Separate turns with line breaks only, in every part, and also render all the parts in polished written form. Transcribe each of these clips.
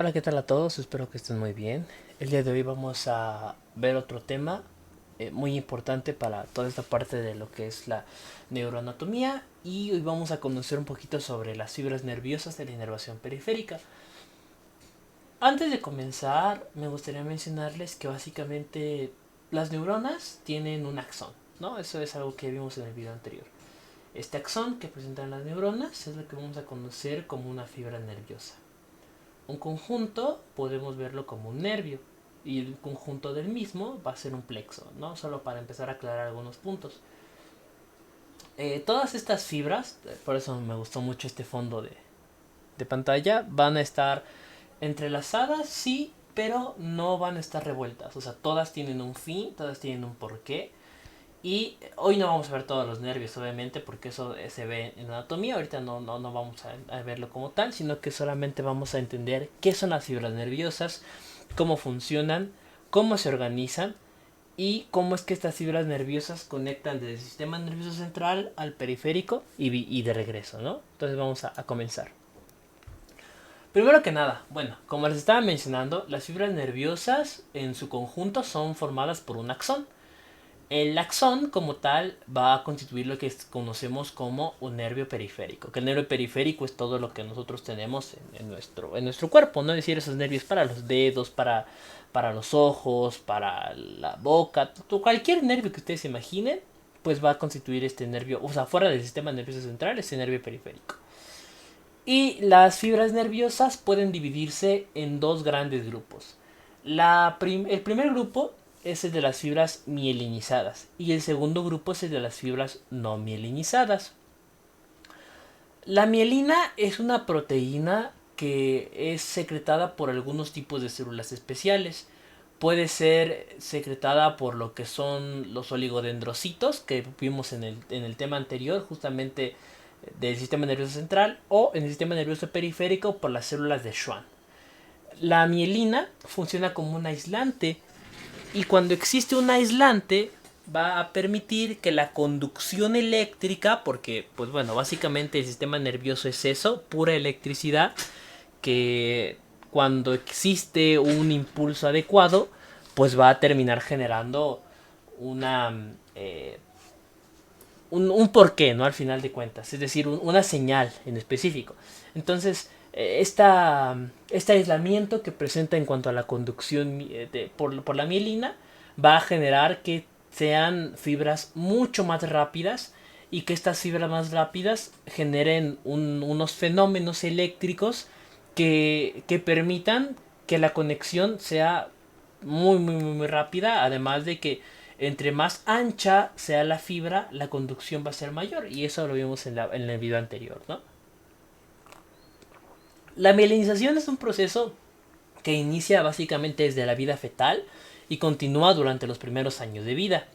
Hola, ¿qué tal a todos? Espero que estén muy bien. El día de hoy vamos a ver otro tema muy importante para toda esta parte de lo que es la neuroanatomía y hoy vamos a conocer un poquito sobre las fibras nerviosas de la inervación periférica. Antes de comenzar, me gustaría mencionarles que básicamente las neuronas tienen un axón, ¿no? Eso es algo que vimos en el video anterior. Este axón que presentan las neuronas es lo que vamos a conocer como una fibra nerviosa. Un conjunto podemos verlo como un nervio y el conjunto del mismo va a ser un plexo, ¿no? Solo para empezar a aclarar algunos puntos. Todas estas fibras, por eso me gustó mucho este fondo de pantalla, van a estar entrelazadas, sí, pero no van a estar revueltas. O sea, todas tienen un fin, todas tienen un porqué. Y hoy no vamos a ver todos los nervios, obviamente, porque eso se ve en anatomía. Ahorita no vamos a verlo como tal, sino que solamente vamos a entender qué son las fibras nerviosas, cómo funcionan, cómo se organizan y cómo es que estas fibras nerviosas conectan desde el sistema nervioso central al periférico y de regreso, ¿no? Entonces vamos a comenzar. Primero que nada, bueno, como les estaba mencionando, las fibras nerviosas en su conjunto son formadas por un axón. El axón como tal va a constituir lo que conocemos como un nervio periférico. Que el nervio periférico es todo lo que nosotros tenemos en nuestro cuerpo, ¿no? Es decir, esos nervios para los dedos, para los ojos, para la boca, cualquier nervio que ustedes se imaginen, pues va a constituir este nervio, o sea, fuera del sistema nervioso central, este nervio periférico. Y las fibras nerviosas pueden dividirse en dos grandes grupos. El primer grupo es el de las fibras mielinizadas y el segundo grupo es el de las fibras no mielinizadas. La mielina es una proteína que es secretada por algunos tipos de células especiales. Puede ser secretada por lo que son los oligodendrocitos que vimos en el tema anterior, justamente del sistema nervioso central, o en el sistema nervioso periférico por las células de Schwann. La mielina funciona como un aislante y cuando existe un aislante va a permitir que la conducción eléctrica, porque pues bueno, básicamente el sistema nervioso es eso, pura electricidad, que cuando existe un impulso adecuado, pues va a terminar generando una un porqué, ¿no? Al final de cuentas, es decir, una señal en específico. Entonces, este aislamiento que presenta en cuanto a la conducción por la mielina va a generar que sean fibras mucho más rápidas y que estas fibras más rápidas generen unos fenómenos eléctricos que permitan que la conexión sea muy rápida, además de que entre más ancha sea la fibra, la conducción va a ser mayor. Y eso lo vimos en el video anterior, ¿no? La mielinización es un proceso que inicia básicamente desde la vida fetal y continúa durante los primeros años de vida.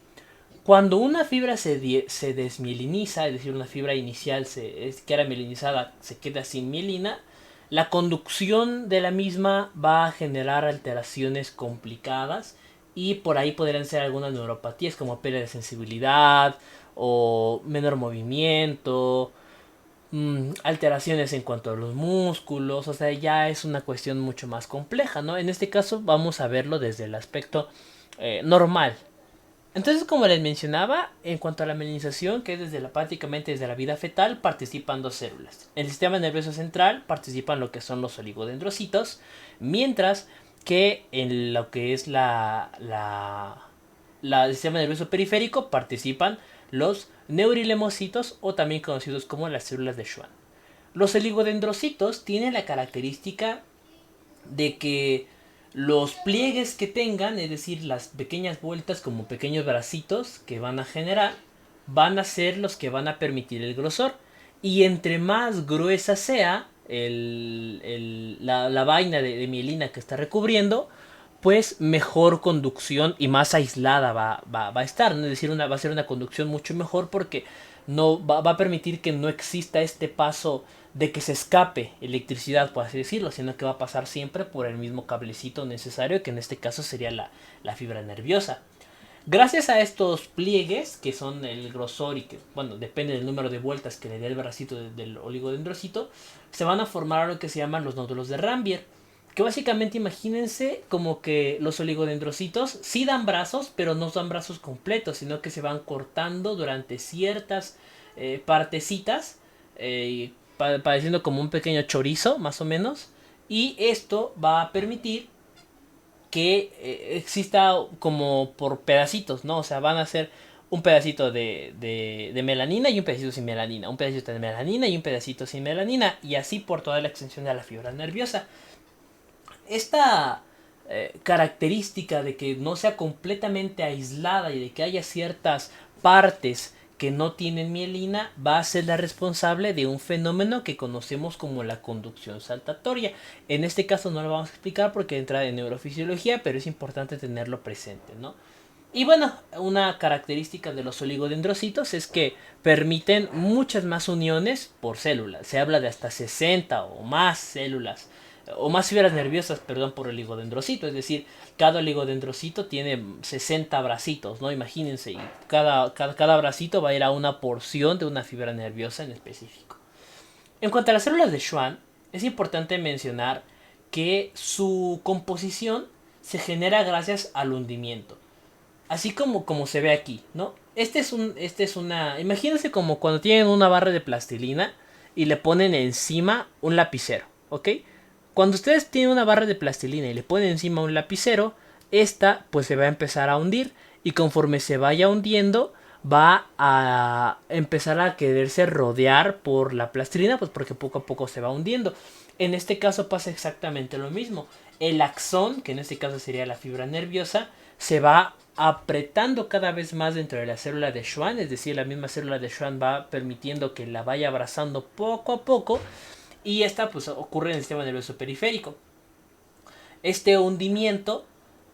Cuando una fibra se desmieliniza, es decir, una fibra inicial que era mielinizada se queda sin mielina, la conducción de la misma va a generar alteraciones complicadas y por ahí podrían ser algunas neuropatías como pérdida de sensibilidad o menor movimiento, alteraciones en cuanto a los músculos, o sea, ya es una cuestión mucho más compleja, ¿no? En este caso vamos a verlo desde el aspecto normal. Entonces, como les mencionaba, en cuanto a la mielinización, que es prácticamente desde la vida fetal, participan dos células. En el sistema nervioso central participan lo que son los oligodendrocitos, mientras que en lo que es el sistema nervioso periférico participan los neurilemocitos o también conocidos como las células de Schwann. Los oligodendrocitos tienen la característica de que los pliegues que tengan, es decir, las pequeñas vueltas como pequeños bracitos que van a generar, van a ser los que van a permitir el grosor. Y entre más gruesa sea la vaina de mielina que está recubriendo, pues mejor conducción y más aislada va a estar, ¿no? Es decir, va a ser una conducción mucho mejor porque no va a permitir que no exista este paso de que se escape electricidad, por así decirlo, sino que va a pasar siempre por el mismo cablecito necesario, que en este caso sería la fibra nerviosa. Gracias a estos pliegues, que son el grosor y que, bueno, depende del número de vueltas que le dé el bracito del oligodendrocito, se van a formar lo que se llaman los nódulos de Rambier, Que básicamente imagínense como que los oligodendrocitos sí dan brazos, pero no dan brazos completos, sino que se van cortando durante ciertas partecitas, pareciendo como un pequeño chorizo, más o menos. Y esto va a permitir que exista como por pedacitos, ¿no? O sea, van a ser un pedacito de melanina y un pedacito sin melanina, un pedacito de melanina y un pedacito sin melanina, y así por toda la extensión de la fibra nerviosa. Esta característica de que no sea completamente aislada y de que haya ciertas partes que no tienen mielina va a ser la responsable de un fenómeno que conocemos como la conducción saltatoria. En este caso no lo vamos a explicar porque entra en neurofisiología, pero es importante tenerlo presente, ¿no? Y bueno, una característica de los oligodendrocitos es que permiten muchas más uniones por célula. Se habla de hasta 60 o más células, o más fibras nerviosas, perdón, por oligodendrocito. Es decir, cada oligodendrocito tiene 60 bracitos, ¿no? Imagínense, y cada bracito va a ir a una porción de una fibra nerviosa en específico. En cuanto a las células de Schwann, es importante mencionar que su composición se genera gracias al hundimiento. Así como se ve aquí, ¿no? Este es una... Imagínense como cuando tienen una barra de plastilina y le ponen encima un lapicero, ¿ok? Cuando ustedes tienen una barra de plastilina y le ponen encima un lapicero, esta pues se va a empezar a hundir y conforme se vaya hundiendo va a empezar a quererse rodear por la plastilina, pues porque poco a poco se va hundiendo. En este caso pasa exactamente lo mismo. El axón, que en este caso sería la fibra nerviosa, se va apretando cada vez más dentro de la célula de Schwann, es decir, la misma célula de Schwann va permitiendo que la vaya abrazando poco a poco, y esta pues ocurre en el sistema nervioso periférico. Este hundimiento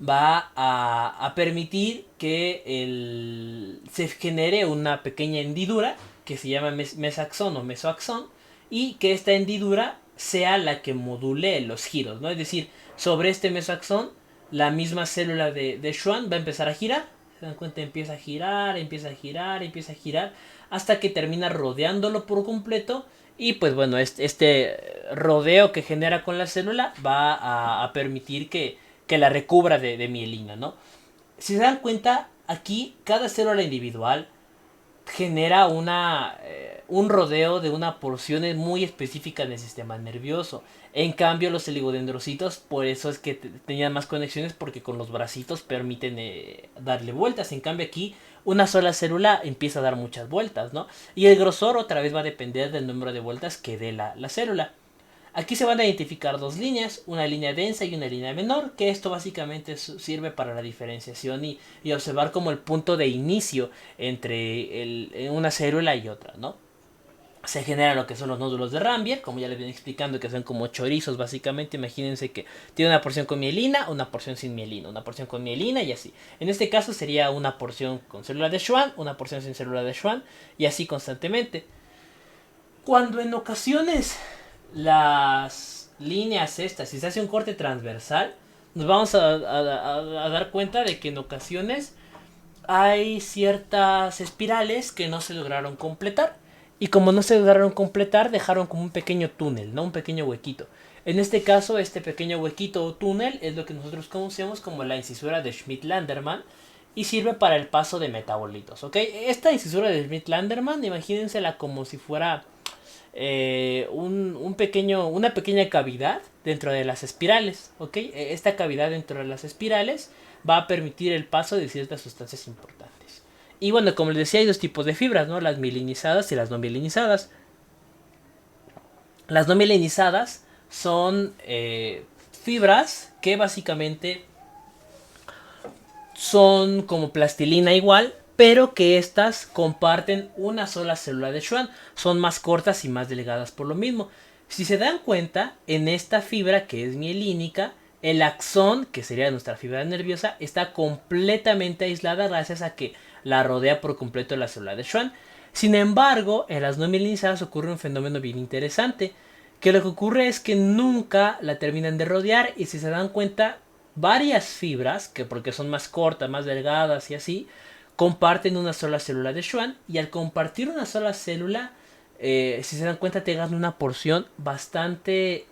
va a permitir que se genere una pequeña hendidura que se llama mesaxón o mesoaxón, y que esta hendidura sea la que module los giros, ¿no? Es decir, sobre este mesoaxón la misma célula de Schwann va a empezar a girar. Se dan cuenta, empieza a girar, empieza a girar, empieza a girar, hasta que termina rodeándolo por completo. Y pues bueno, este rodeo que genera con la célula va a permitir que la recubra de mielina, ¿no? Si se dan cuenta, aquí cada célula individual genera un rodeo de una porción muy específica del sistema nervioso. En cambio, los oligodendrocitos, por eso es que tenían más conexiones, porque con los bracitos permiten darle vueltas. En cambio, aquí una sola célula empieza a dar muchas vueltas, ¿no? Y el grosor otra vez va a depender del número de vueltas que dé la célula. Aquí se van a identificar dos líneas, una línea densa y una línea menor, que esto básicamente sirve para la diferenciación y observar como el punto de inicio entre una célula y otra, ¿no? Se generan lo que son los nódulos de Rambier, como ya les venía explicando, que son como chorizos básicamente. Imagínense que tiene una porción con mielina, una porción sin mielina, una porción con mielina y así. En este caso sería una porción con célula de Schwann, una porción sin célula de Schwann y así constantemente. Cuando en ocasiones las líneas estas, si se hace un corte transversal, nos vamos a dar cuenta de que en ocasiones hay ciertas espirales que no se lograron completar. Y como no se lograron completar, dejaron como un pequeño túnel, ¿no? Un pequeño huequito. En este caso, este pequeño huequito o túnel es lo que nosotros conocemos como la incisura de Schmidt-Landermann y sirve para el paso de metabolitos, ¿ok? Esta incisura de Schmidt-Landermann, imagínensela como si fuera una pequeña cavidad dentro de las espirales, ¿ok? Esta cavidad dentro de las espirales va a permitir el paso de ciertas sustancias importantes. Y bueno, como les decía, hay dos tipos de fibras, ¿no? Las mielinizadas y las no mielinizadas. Las no mielinizadas son fibras que básicamente son como plastilina igual, pero que estas comparten una sola célula de Schwann. Son más cortas y más delgadas por lo mismo. Si se dan cuenta, en esta fibra que es mielínica, el axón, que sería nuestra fibra nerviosa, está completamente aislada gracias a que la rodea por completo la célula de Schwann. Sin embargo, en las no mielinizadas ocurre un fenómeno bien interesante, que lo que ocurre es que nunca la terminan de rodear, y si se dan cuenta, varias fibras, que porque son más cortas, más delgadas y así, comparten una sola célula de Schwann, y al compartir una sola célula, si se dan cuenta, te dan una porción bastante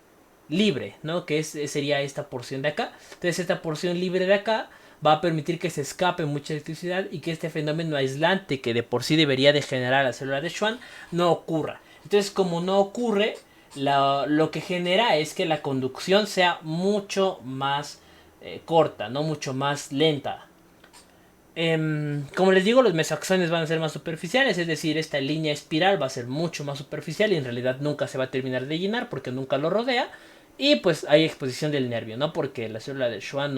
libre, ¿no? Que sería esta porción de acá. Entonces esta porción libre de acá va a permitir que se escape mucha electricidad y que este fenómeno aislante que de por sí debería de generar la célula de Schwann no ocurra. Entonces, como no ocurre, lo que genera es que la conducción sea mucho más corta, no mucho más lenta. Como les digo, los mesoaxones van a ser más superficiales, es decir, esta línea espiral va a ser mucho más superficial y en realidad nunca se va a terminar de llenar porque nunca lo rodea. Y pues hay exposición del nervio, ¿no? Porque la célula de Schwann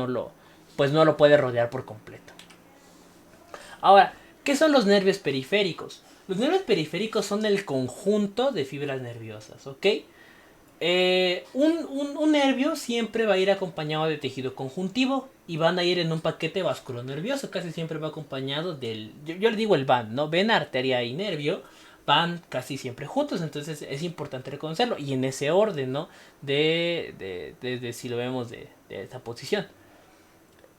pues no lo puede rodear por completo. Ahora, ¿qué son los nervios periféricos? Los nervios periféricos son el conjunto de fibras nerviosas, ¿ok? Un nervio siempre va a ir acompañado de tejido conjuntivo y van a ir en un paquete vasculonervioso. Casi siempre va acompañado del... Yo le digo el van, ¿no? Vena, arteria y nervio van casi siempre juntos. Entonces es importante reconocerlo. Y en ese orden, ¿no? De si lo vemos de esta posición.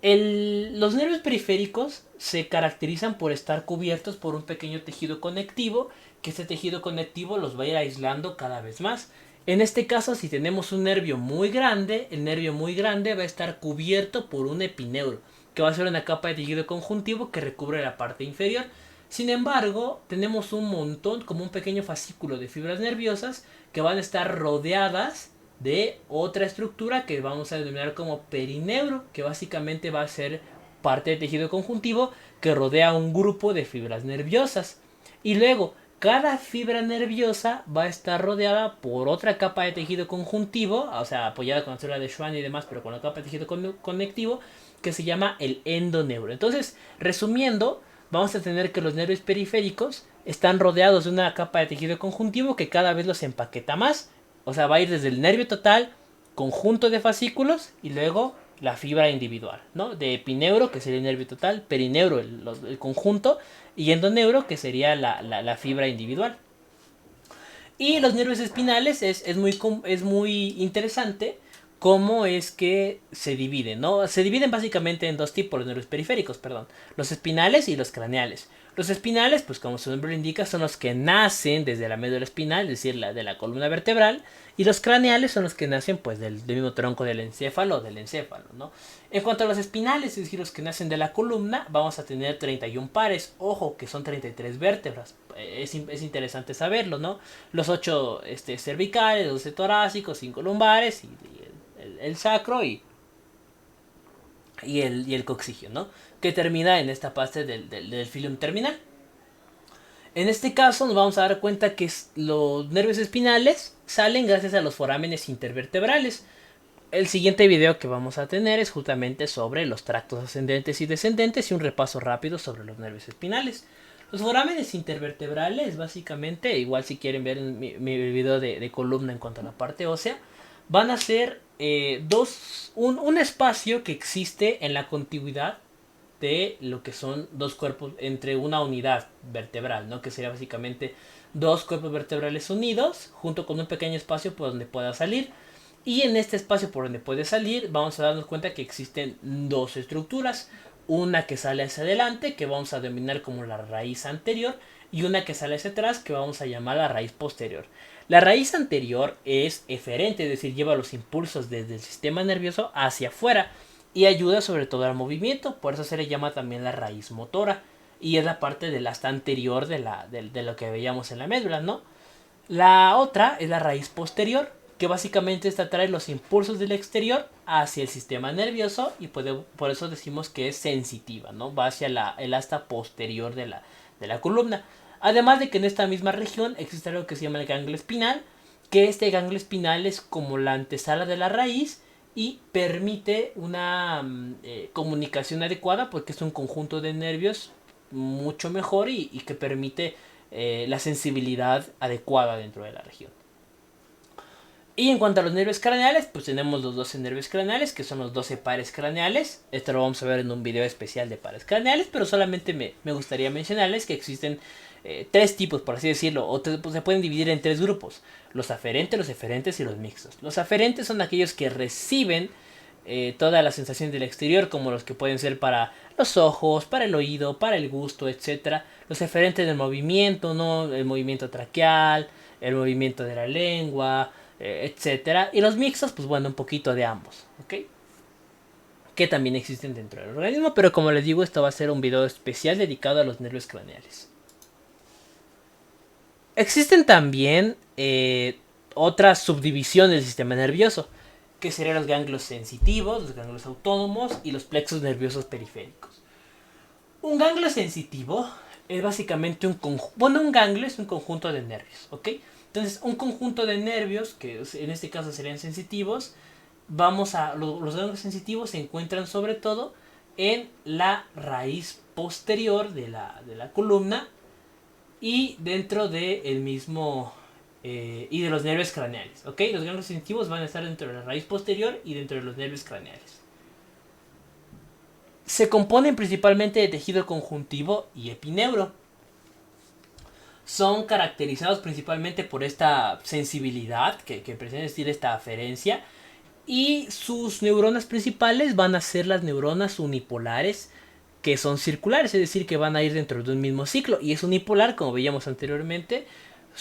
Los nervios periféricos se caracterizan por estar cubiertos por un pequeño tejido conectivo, que este tejido conectivo los va a ir aislando cada vez más. En este caso, si tenemos un nervio muy grande, el nervio muy grande va a estar cubierto por un epineuro, que va a ser una capa de tejido conjuntivo que recubre la parte inferior. Sin embargo, tenemos un montón, como un pequeño fascículo de fibras nerviosas que van a estar rodeadas de otra estructura que vamos a denominar como perineuro, que básicamente va a ser parte del tejido conjuntivo que rodea un grupo de fibras nerviosas. Y luego, cada fibra nerviosa va a estar rodeada por otra capa de tejido conjuntivo, o sea, apoyada con la célula de Schwann y demás, pero con la capa de tejido conectivo, que se llama el endoneuro. Entonces, resumiendo, vamos a tener que los nervios periféricos están rodeados de una capa de tejido conjuntivo que cada vez los empaqueta más. O sea, va a ir desde el nervio total, conjunto de fascículos y luego la fibra individual, ¿no? De epineuro, que sería el nervio total, perineuro, el conjunto, y endoneuro, que sería la fibra individual. Y los nervios espinales es muy interesante cómo es que se dividen, ¿no? Se dividen básicamente en dos tipos, los nervios periféricos, perdón. Los espinales y los craneales. Los espinales, pues como su nombre lo indica, son los que nacen desde la médula espinal, es decir, de la columna vertebral. Y los craneales son los que nacen pues del mismo tronco del encéfalo, ¿no? En cuanto a los espinales, es decir, los que nacen de la columna, vamos a tener 31 pares. Ojo, que son 33 vértebras. Es interesante saberlo, ¿no? Los 8 cervicales, 12 torácicos, 5 lumbares y el sacro y el coxigio, ¿no? Que termina en esta parte del filium terminal. En este caso nos vamos a dar cuenta que los nervios espinales salen gracias a los forámenes intervertebrales. El siguiente video que vamos a tener es justamente sobre los tractos ascendentes y descendentes y un repaso rápido sobre los nervios espinales. Los forámenes intervertebrales, básicamente, igual si quieren ver mi video de columna en cuanto a la parte ósea, van a ser un espacio que existe en la contigüidad de lo que son dos cuerpos entre una unidad vertebral, ¿no? Que sería básicamente dos cuerpos vertebrales unidos junto con un pequeño espacio por donde pueda salir. Y en este espacio por donde puede salir vamos a darnos cuenta que existen dos estructuras. Una que sale hacia adelante, que vamos a denominar como la raíz anterior, y una que sale hacia atrás, que vamos a llamar la raíz posterior. La raíz anterior es eferente, es decir, lleva los impulsos desde el sistema nervioso hacia afuera y ayuda sobre todo al movimiento, por eso se le llama también la raíz motora y es la parte del asta anterior de lo que veíamos en la médula, ¿no? La otra es la raíz posterior, que básicamente esta trae los impulsos del exterior hacia el sistema nervioso y por eso decimos que es sensitiva, ¿no? Va hacia el asta posterior de la columna. Además de que en esta misma región existe algo que se llama el ganglio espinal, que este ganglio espinal es como la antesala de la raíz y permite una comunicación adecuada porque es un conjunto de nervios mucho mejor y que permite la sensibilidad adecuada dentro de la región. Y en cuanto a los nervios craneales, pues tenemos los 12 nervios craneales, que son los 12 pares craneales. Esto lo vamos a ver en un video especial de pares craneales, pero solamente me gustaría mencionarles que existen tres tipos, por así decirlo, o pues se pueden dividir en tres grupos: los aferentes, los eferentes y los mixtos. Los aferentes son aquellos que reciben toda la sensación del exterior, como los que pueden ser para los ojos, para el oído, para el gusto, etc. Los eferentes del movimiento, ¿no? El movimiento traqueal, el movimiento de la lengua, etcétera. Y los mixtos, pues bueno, un poquito de ambos, ¿ok? Que también existen dentro del organismo, pero como les digo, esto va a ser un video especial dedicado a los nervios craneales. Existen también otras subdivisiones del sistema nervioso, que serían los ganglios sensitivos, los ganglios autónomos y los plexos nerviosos periféricos. Un ganglio sensitivo es básicamente un ganglio es un conjunto de nervios, ¿ok? Entonces, un conjunto de nervios, que en este caso serían sensitivos, los ganglios sensitivos se encuentran sobre todo en la raíz posterior de la columna y dentro del mismo y de los nervios craneales, ¿ok? Los ganglios sensitivos van a estar dentro de la raíz posterior y dentro de los nervios craneales. Se componen principalmente de tejido conjuntivo y epineuro. Son caracterizados principalmente por esta sensibilidad que pretende decir esta aferencia, y sus neuronas principales van a ser las neuronas unipolares, que son circulares, es decir, que van a ir dentro de un mismo ciclo, y es unipolar, como veíamos anteriormente,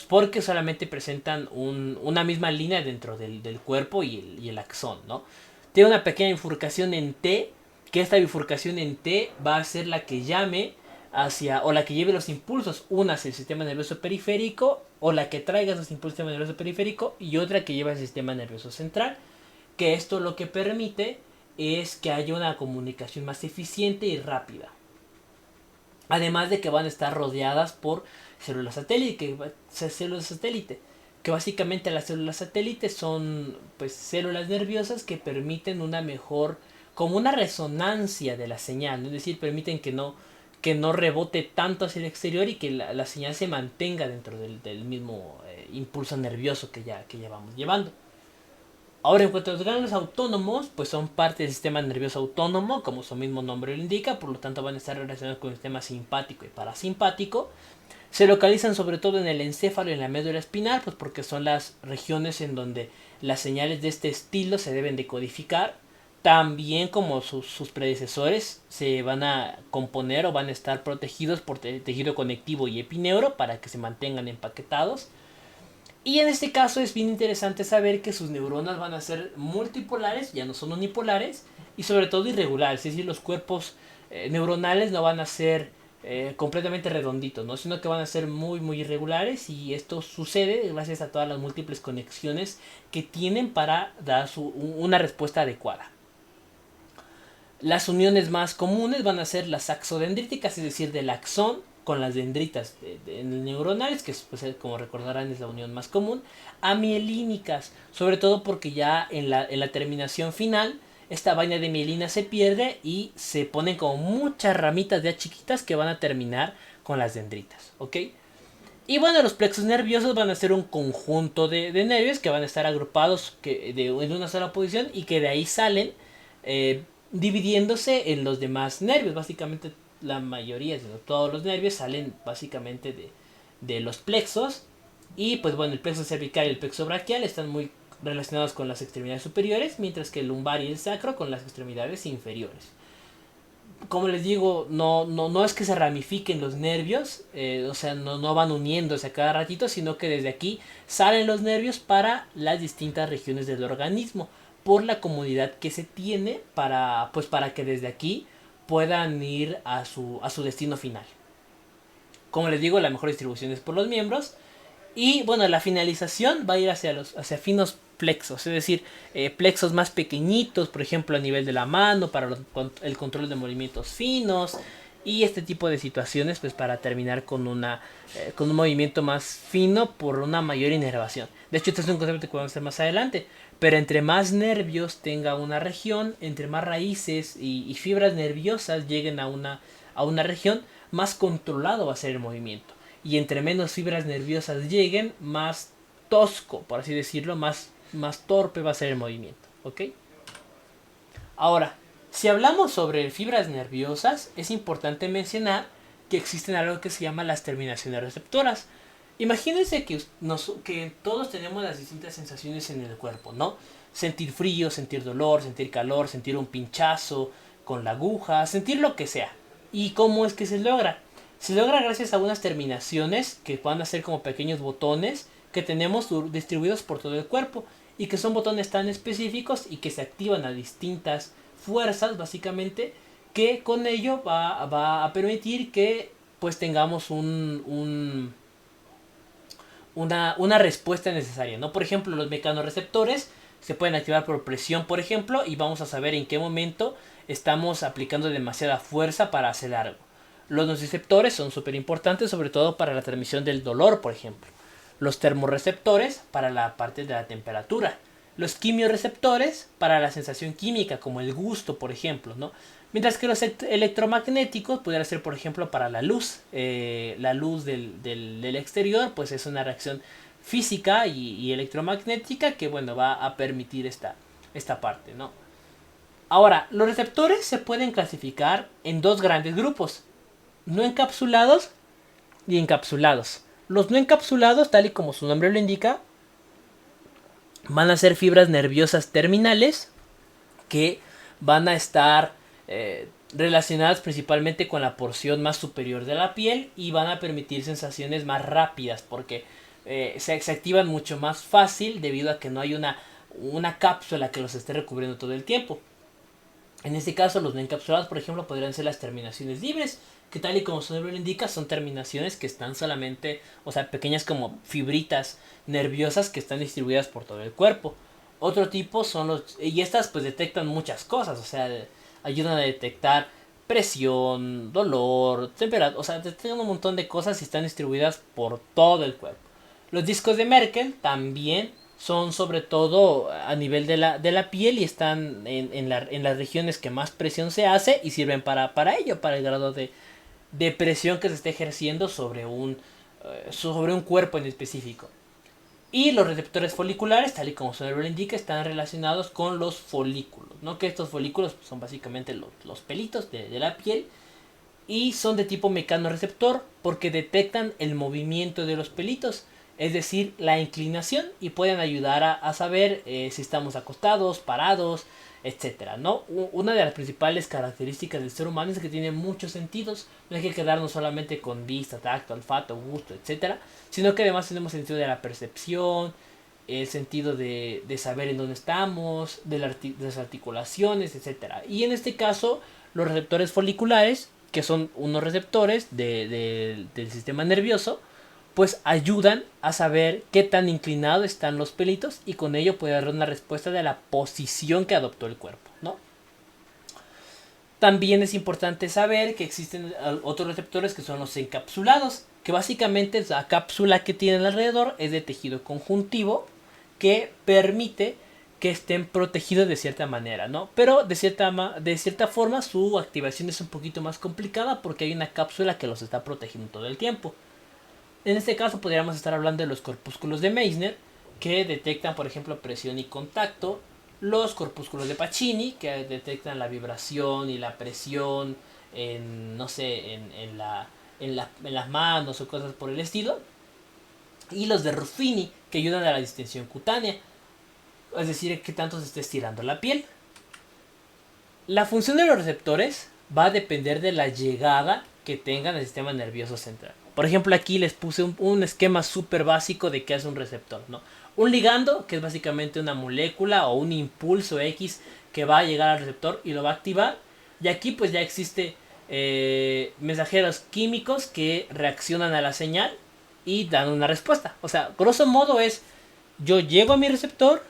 porque solamente presentan una misma línea dentro del cuerpo y el axón, ¿no? Tiene una pequeña bifurcación en T, que esta bifurcación en T va a ser la que llame hacia, o la que lleve los impulsos, una hacia el sistema nervioso periférico, o la que traiga esos impulsos al sistema nervioso periférico, y otra que lleva al sistema nervioso central, que esto lo que permite es que haya una comunicación más eficiente y rápida. Además de que van a estar rodeadas por células satélite, que básicamente las células satélites son pues células nerviosas que permiten una mejor, como una resonancia de la señal, ¿no? Es decir, permiten que no rebote tanto hacia el exterior y que la señal se mantenga dentro del mismo impulso nervioso que ya vamos llevando. Ahora, en cuanto a los ganglios autónomos, pues son parte del sistema nervioso autónomo, como su mismo nombre lo indica, por lo tanto van a estar relacionados con el sistema simpático y parasimpático. Se localizan sobre todo en el encéfalo y en la médula espinal, pues porque son las regiones en donde las señales de este estilo se deben de codificar. También, como sus predecesores, se van a componer o van a estar protegidos por tejido conectivo y epineuro para que se mantengan empaquetados. Y en este caso es bien interesante saber que sus neuronas van a ser multipolares, ya no son unipolares, y sobre todo irregulares, es decir, los cuerpos neuronales no van a ser completamente redonditos, ¿no? Sino que van a ser muy muy irregulares, y esto sucede gracias a todas las múltiples conexiones que tienen para dar una respuesta adecuada. Las uniones más comunes van a ser las axodendríticas, es decir, del axón con las dendritas neuronales, que pues, como recordarán es la unión más común. Amielínicas, sobre todo porque ya en la terminación final esta vaina de mielina se pierde y se ponen como muchas ramitas ya chiquitas que van a terminar con las dendritas, ¿ok? Y bueno, los plexos nerviosos van a ser un conjunto de nervios que van a estar agrupados en una sola posición, y que de ahí salen dividiéndose en los demás nervios. Básicamente la mayoría, sino todos los nervios salen básicamente de los plexos. Y pues bueno, el plexo cervical y el plexo braquial están muy relacionados con las extremidades superiores, mientras que el lumbar y el sacro con las extremidades inferiores. Como les digo, no es que se ramifiquen los nervios, o sea, no van uniéndose a cada ratito, sino que desde aquí salen los nervios para las distintas regiones del organismo, por la comodidad que se tiene para que desde aquí puedan ir a su destino final. Como les digo, la mejor distribución es por los miembros. Y bueno, la finalización va a ir hacia finos plexos, es decir, plexos más pequeñitos, por ejemplo a nivel de la mano, para el control de movimientos finos, y este tipo de situaciones, pues para terminar con un movimiento más fino por una mayor inervación. De hecho, este es un concepto que vamos a hacer más adelante, pero entre más nervios tenga una región, entre más raíces y fibras nerviosas lleguen a una región, más controlado va a ser el movimiento. Y entre menos fibras nerviosas lleguen, más tosco, por así decirlo, más torpe va a ser el movimiento, ¿ok? Ahora, si hablamos sobre fibras nerviosas, es importante mencionar que existen algo que se llama las terminaciones receptoras. Imagínense que todos tenemos las distintas sensaciones en el cuerpo, ¿no? Sentir frío, sentir dolor, sentir calor, sentir un pinchazo con la aguja, sentir lo que sea. ¿Y cómo es que se logra? Se logra gracias a unas terminaciones que van a ser como pequeños botones que tenemos distribuidos por todo el cuerpo y que son botones tan específicos y que se activan a distintas fuerzas básicamente, que con ello va a permitir que pues tengamos una respuesta necesaria, ¿no? Por ejemplo, los mecanorreceptores se pueden activar por presión, por ejemplo, y vamos a saber en qué momento estamos aplicando demasiada fuerza para hacer algo. Los nociceptores son súper importantes, sobre todo para la transmisión del dolor, por ejemplo. Los termorreceptores para la parte de la temperatura. Los quimioreceptores para la sensación química, como el gusto, por ejemplo, ¿no? Mientras que los electromagnéticos pudieran ser, por ejemplo, para la luz. La luz del exterior, pues es una reacción física y electromagnética que, bueno, va a permitir esta parte, ¿no? Ahora, los receptores se pueden clasificar en dos grandes grupos: no encapsulados y encapsulados. Los no encapsulados, tal y como su nombre lo indica, van a ser fibras nerviosas terminales que van a estar relacionadas principalmente con la porción más superior de la piel y van a permitir sensaciones más rápidas porque se activan mucho más fácil debido a que no hay una cápsula que los esté recubriendo todo el tiempo. En este caso, los no encapsulados, por ejemplo, podrían ser las terminaciones libres, que tal y como su nombre lo indica, son terminaciones que están solamente, o sea, pequeñas como fibritas nerviosas que están distribuidas por todo el cuerpo. Otro tipo son y estas pues detectan muchas cosas, o sea, ayudan a detectar presión, dolor, temperatura, o sea, detectan un montón de cosas y están distribuidas por todo el cuerpo. Los discos de Merkel también son sobre todo a nivel de la piel y están en las regiones que más presión se hace y sirven para ello, para el grado de presión que se está ejerciendo sobre un cuerpo en específico. Y los receptores foliculares, tal y como su nombre lo indica, están relacionados con los folículos, ¿no? Que estos folículos son básicamente los pelitos de la piel y son de tipo mecanorreceptor porque detectan el movimiento de los pelitos, es decir, la inclinación, y pueden ayudar a saber si estamos acostados, parados, etcétera, ¿no? Una de las principales características del ser humano es que tiene muchos sentidos. No hay que quedarnos solamente con vista, tacto, olfato, gusto, etcétera, sino que además tenemos el sentido de la percepción, el sentido de saber en dónde estamos, de las articulaciones, etcétera. Y en este caso, los receptores foliculares, que son unos receptores del sistema nervioso, pues ayudan a saber qué tan inclinados están los pelitos y con ello puede dar una respuesta de la posición que adoptó el cuerpo, ¿no? También es importante saber que existen otros receptores que son los encapsulados, que básicamente la cápsula que tienen alrededor es de tejido conjuntivo que permite que estén protegidos de cierta manera, ¿no? Pero de cierta forma su activación es un poquito más complicada porque hay una cápsula que los está protegiendo todo el tiempo. En este caso podríamos estar hablando de los corpúsculos de Meissner, que detectan, por ejemplo, presión y contacto. Los corpúsculos de Pacini, que detectan la vibración y la presión en, no sé, en las manos o cosas por el estilo. Y los de Ruffini, que ayudan a la distensión cutánea, es decir, que tanto se esté estirando la piel. La función de los receptores va a depender de la llegada que tengan al sistema nervioso central. Por ejemplo, aquí les puse un esquema súper básico de qué hace un receptor, ¿no? Un ligando, que es básicamente una molécula o un impulso X que va a llegar al receptor y lo va a activar. Y aquí pues ya existe mensajeros químicos que reaccionan a la señal y dan una respuesta. O sea, grosso modo es: yo llego a mi receptor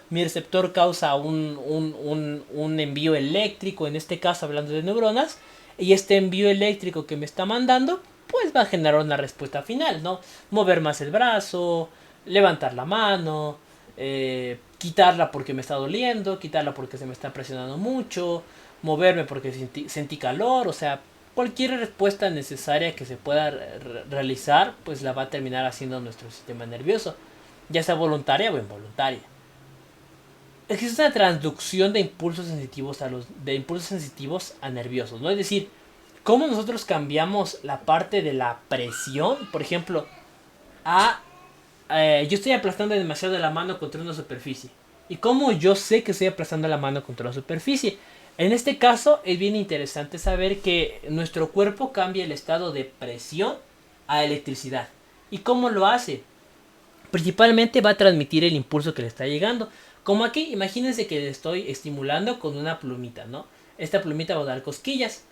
causa un envío eléctrico, en este caso hablando de neuronas, y este envío eléctrico que me está mandando, pues va a generar una respuesta final, ¿no? Mover más el brazo, levantar la mano, quitarla porque me está doliendo, quitarla porque se me está presionando mucho, moverme porque sentí calor, o sea, cualquier respuesta necesaria que se pueda realizar, pues la va a terminar haciendo nuestro sistema nervioso, ya sea voluntaria o involuntaria. Existe una transducción de impulsos sensitivos a nerviosos, ¿no? Es decir, cómo nosotros cambiamos la parte de la presión, por ejemplo, yo estoy aplastando demasiado la mano contra una superficie. ¿Y cómo yo sé que estoy aplastando la mano contra una superficie? En este caso es bien interesante saber que nuestro cuerpo cambia el estado de presión a electricidad. ¿Y cómo lo hace? Principalmente va a transmitir el impulso que le está llegando. Como aquí, imagínense que le estoy estimulando con una plumita, ¿no? Esta plumita va a dar cosquillas.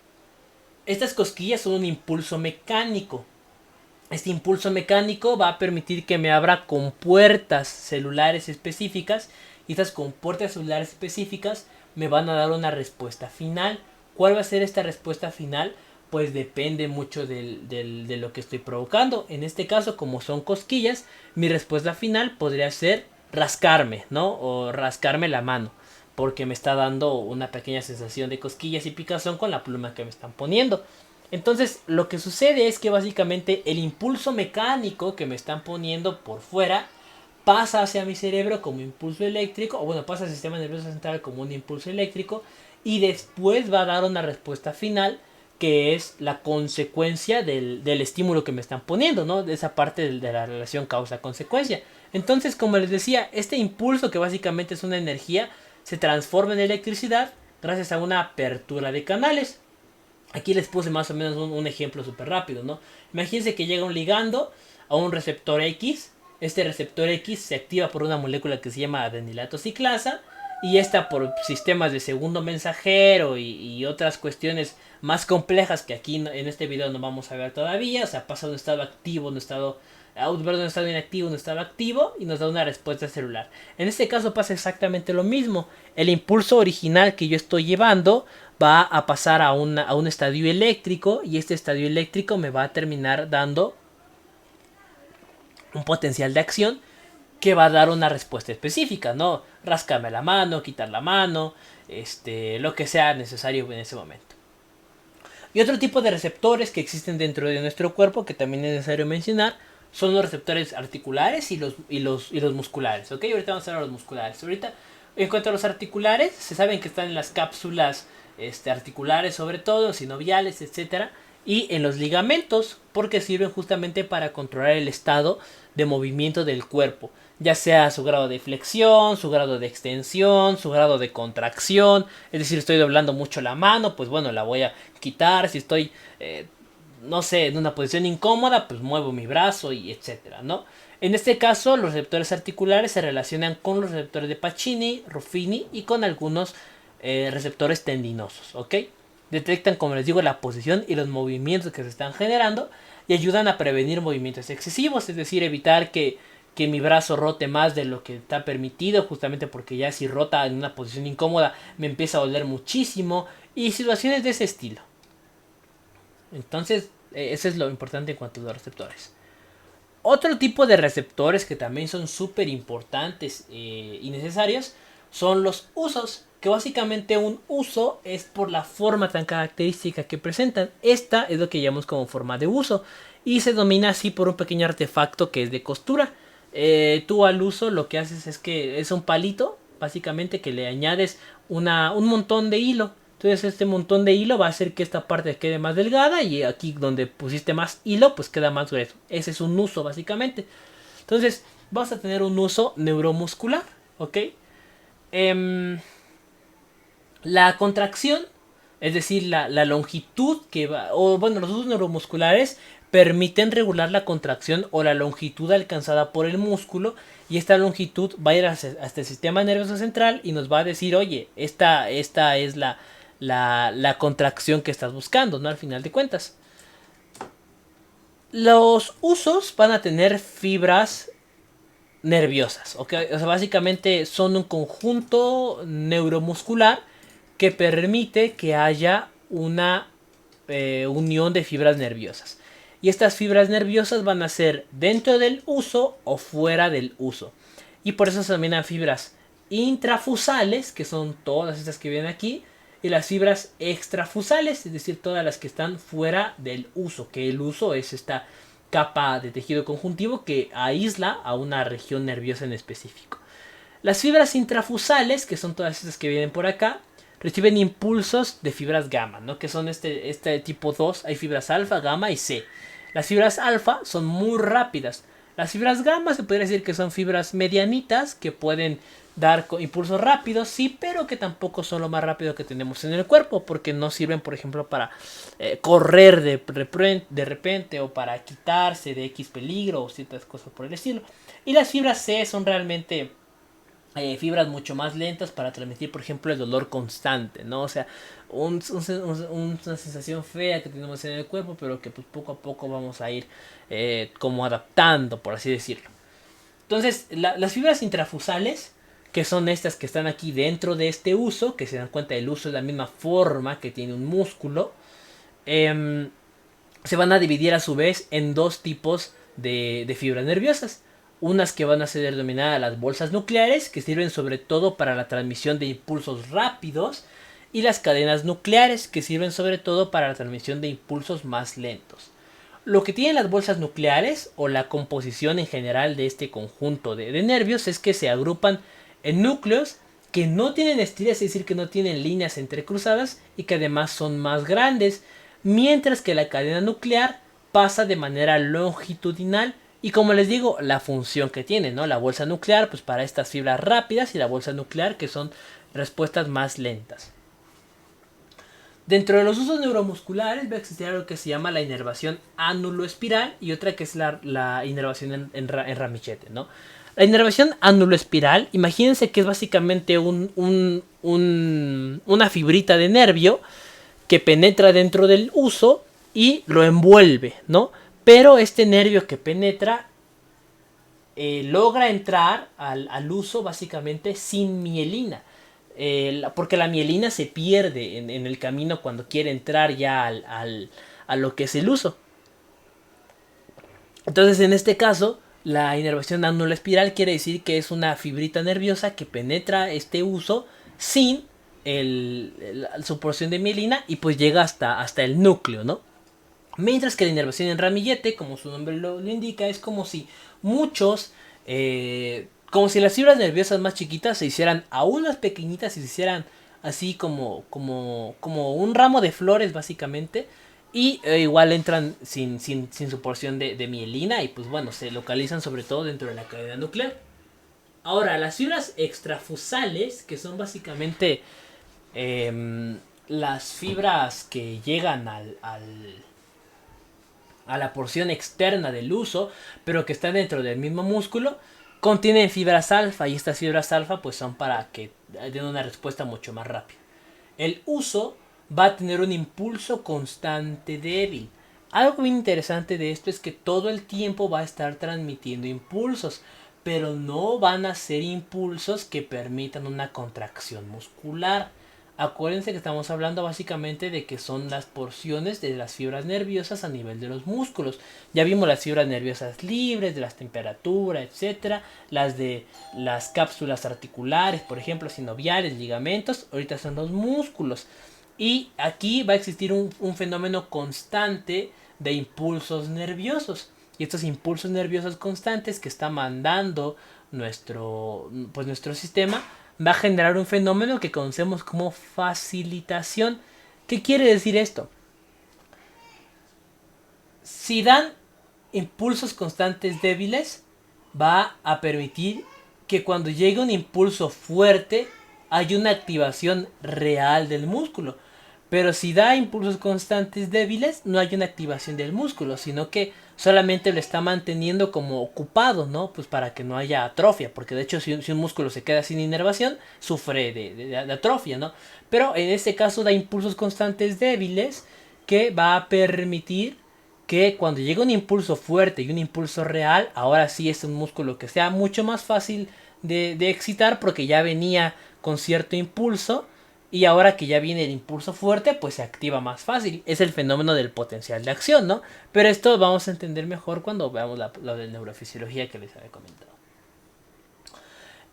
Estas cosquillas son un impulso mecánico. Este impulso mecánico va a permitir que me abra compuertas celulares específicas. Y estas compuertas celulares específicas me van a dar una respuesta final. ¿Cuál va a ser esta respuesta final? Pues depende mucho de lo que estoy provocando. En este caso, como son cosquillas, mi respuesta final podría ser rascarme, ¿no? O rascarme la mano. Porque me está dando una pequeña sensación de cosquillas y picazón con la pluma que me están poniendo. Entonces, lo que sucede es que básicamente el impulso mecánico que me están poniendo por fuera pasa hacia mi cerebro como impulso eléctrico, o bueno, pasa al sistema nervioso central como un impulso eléctrico, y después va a dar una respuesta final que es la consecuencia del estímulo que me están poniendo, ¿no? De esa parte de la relación causa-consecuencia. Entonces, como les decía, este impulso, que básicamente es una energía, se transforma en electricidad gracias a una apertura de canales. Aquí les puse más o menos un ejemplo súper rápido, ¿no? Imagínense que llega un ligando a un receptor X. Este receptor X se activa por una molécula que se llama adenilato ciclasa. Y esta, por sistemas de segundo mensajero y otras cuestiones más complejas que aquí en este video no vamos a ver todavía. O sea, pasa de un estado activo a un estado, de un estado inactivo a un estado activo y nos da una respuesta celular. En este caso pasa exactamente lo mismo. El impulso original que yo estoy llevando va a pasar a un estadio eléctrico, y este estadio eléctrico me va a terminar dando un potencial de acción que va a dar una respuesta específica, ¿no? Rascarme la mano, quitar la mano, lo que sea necesario en ese momento. Y otro tipo de receptores que existen dentro de nuestro cuerpo, que también es necesario mencionar, son los receptores articulares y los musculares, ¿ok? Ahorita vamos a hablar de los musculares. Ahorita, en cuanto a los articulares, se saben que están en las cápsulas articulares, sobre todo, sinoviales, etcétera, y en los ligamentos, porque sirven justamente para controlar el estado de movimiento del cuerpo, ya sea su grado de flexión, su grado de extensión, su grado de contracción. Es decir, estoy doblando mucho la mano, pues bueno, la voy a quitar. Si estoy no sé, en una posición incómoda, pues muevo mi brazo y etcétera, ¿no? En este caso, los receptores articulares se relacionan con los receptores de Pacini, Ruffini y con algunos receptores tendinosos, ¿ok? Detectan, como les digo, la posición y los movimientos que se están generando y ayudan a prevenir movimientos excesivos, es decir, evitar que mi brazo rote más de lo que está permitido, justamente porque ya si rota en una posición incómoda me empieza a doler muchísimo, y situaciones de ese estilo. Entonces, eso es lo importante en cuanto a los receptores. Otro tipo de receptores que también son súper importantes y necesarios son los usos, que básicamente un uso es por la forma tan característica que presentan. Esta es lo que llamamos como forma de uso y se domina así por un pequeño artefacto que es de costura. Tú al uso lo que haces es que es un palito, básicamente, que le añades un montón de hilo. Entonces este montón de hilo va a hacer que esta parte quede más delgada, y aquí donde pusiste más hilo pues queda más grueso. Ese es un uso básicamente. Entonces vas a tener un uso neuromuscular, ¿ok? La contracción, es decir, la longitud que va, o bueno, los usos neuromusculares permiten regular la contracción o la longitud alcanzada por el músculo, y esta longitud va a ir hasta el sistema nervioso central y nos va a decir, oye, esta es la contracción que estás buscando, ¿no? Al final de cuentas. Los usos van a tener fibras nerviosas, ¿ok? O sea, básicamente son un conjunto neuromuscular que permite que haya una unión de fibras nerviosas. Y estas fibras nerviosas van a ser dentro del uso o fuera del uso. Y por eso se denominan fibras intrafusales, que son todas estas que vienen aquí, y las fibras extrafusales, es decir, todas las que están fuera del uso, que el uso es esta capa de tejido conjuntivo que aísla a una región nerviosa en específico. Las fibras intrafusales, que son todas estas que vienen por acá, reciben impulsos de fibras gamma, ¿no? Que son este tipo 2, hay fibras alfa, gamma y C. Las fibras alfa son muy rápidas. Las fibras gamma se podría decir que son fibras medianitas que pueden dar impulsos rápidos, sí, pero que tampoco son lo más rápido que tenemos en el cuerpo, porque no sirven, por ejemplo, para correr de repente o para quitarse de X peligro o ciertas cosas por el estilo. Y las fibras C son realmente fibras mucho más lentas para transmitir, por ejemplo, el dolor constante, ¿no? O sea, una sensación fea que tenemos en el cuerpo, pero que pues poco a poco vamos a ir como adaptando, por así decirlo. Entonces, las fibras intrafusales, que son estas que están aquí dentro de este uso, que se dan cuenta del uso de la misma forma que tiene un músculo, se van a dividir a su vez en dos tipos de fibras nerviosas. Unas que van a ser denominadas las bolsas nucleares, que sirven sobre todo para la transmisión de impulsos rápidos, y las cadenas nucleares, que sirven sobre todo para la transmisión de impulsos más lentos. Lo que tienen las bolsas nucleares, o la composición en general de este conjunto de nervios, es que se agrupan en núcleos que no tienen estrias, es decir, que no tienen líneas entrecruzadas y que además son más grandes, mientras que la cadena nuclear pasa de manera longitudinal. Y como les digo, la función que tiene, ¿no? La bolsa nuclear, pues para estas fibras rápidas, y la bolsa nuclear, que son respuestas más lentas. Dentro de los usos neuromusculares va a existir algo que se llama la inervación ánulo-espiral y otra que es la inervación en ramichete, ¿no? La inervación ánulo-espiral, imagínense que es básicamente una fibrita de nervio que penetra dentro del uso y lo envuelve, ¿no? Pero este nervio que penetra logra entrar al uso básicamente sin mielina. Porque la mielina se pierde en el camino cuando quiere entrar ya a lo que es el uso. Entonces, en este caso, la inervación ánulo-espiral quiere decir que es una fibrita nerviosa que penetra este uso sin su porción de mielina y pues llega hasta el núcleo, ¿no? Mientras que la inervación en ramillete, como su nombre lo indica, es como si como si las fibras nerviosas más chiquitas se hicieran aún más pequeñitas y se hicieran así como un ramo de flores básicamente. Y igual entran sin su porción de mielina y pues bueno, se localizan sobre todo dentro de la cadena nuclear. Ahora, las fibras extrafusales, que son básicamente las fibras que llegan a la porción externa del uso, pero que están dentro del mismo músculo, contienen fibras alfa y estas fibras alfa pues son para que den una respuesta mucho más rápida. El uso va a tener un impulso constante débil. Algo bien interesante de esto es que todo el tiempo va a estar transmitiendo impulsos, pero no van a ser impulsos que permitan una contracción muscular. Acuérdense que estamos hablando básicamente de que son las porciones de las fibras nerviosas a nivel de los músculos. Ya vimos las fibras nerviosas libres, de las temperaturas, etcétera, las de las cápsulas articulares, por ejemplo, sinoviales, ligamentos, ahorita son los músculos. Y aquí va a existir un fenómeno constante de impulsos nerviosos. Y estos impulsos nerviosos constantes que está mandando nuestro sistema va a generar un fenómeno que conocemos como facilitación. ¿Qué quiere decir esto? Si dan impulsos constantes débiles, va a permitir que cuando llegue un impulso fuerte haya una activación real del músculo. Pero si da impulsos constantes débiles, no hay una activación del músculo, sino que solamente lo está manteniendo como ocupado, ¿no? Pues para que no haya atrofia, porque de hecho si un músculo se queda sin inervación, sufre de atrofia, ¿no? Pero en este caso da impulsos constantes débiles que va a permitir que cuando llegue un impulso fuerte y un impulso real, ahora sí es un músculo que sea mucho más fácil de excitar porque ya venía con cierto impulso. Y ahora que ya viene el impulso fuerte, pues se activa más fácil. Es el fenómeno del potencial de acción, ¿no? Pero esto vamos a entender mejor cuando veamos lo de neurofisiología que les había comentado.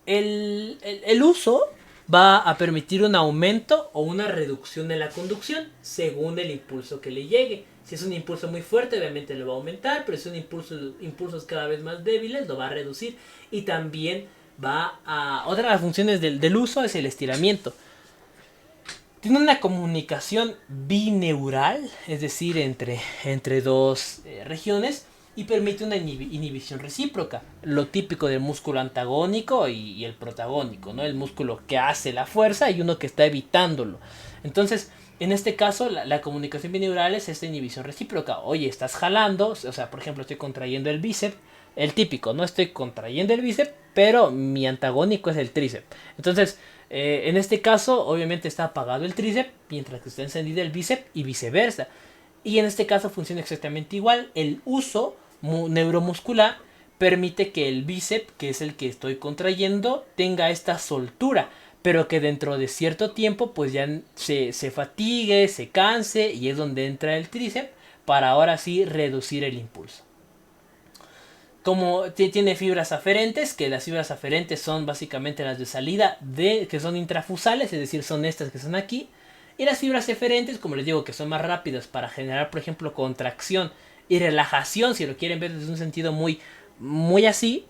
El uso va a permitir un aumento o una reducción de la conducción según el impulso que le llegue. Si es un impulso muy fuerte, obviamente lo va a aumentar, pero si son impulsos cada vez más débiles, lo va a reducir. Y también otra de las funciones del uso es el estiramiento. Tiene una comunicación bineural, es decir, entre dos regiones, y permite una inhibición recíproca, lo típico del músculo antagónico y el protagónico, ¿no? El músculo que hace la fuerza y uno que está evitándolo. Entonces, en este caso, la comunicación bineural es esta inhibición recíproca. Oye, estás jalando, o sea, por ejemplo, estoy contrayendo el bíceps, el típico, no estoy contrayendo el bíceps, pero mi antagónico es el tríceps. Entonces, en este caso, obviamente está apagado el tríceps, mientras que está encendido el bíceps y viceversa. Y en este caso funciona exactamente igual. El uso neuromuscular permite que el bíceps, que es el que estoy contrayendo, tenga esta soltura, pero que dentro de cierto tiempo pues ya se fatigue, se canse, y es donde entra el tríceps para ahora sí reducir el impulso. Como tiene fibras aferentes, que las fibras aferentes son básicamente las de salida, que son intrafusales, es decir, son estas que están aquí. Y las fibras eferentes, como les digo, que son más rápidas para generar, por ejemplo, contracción y relajación, si lo quieren ver desde un sentido muy así,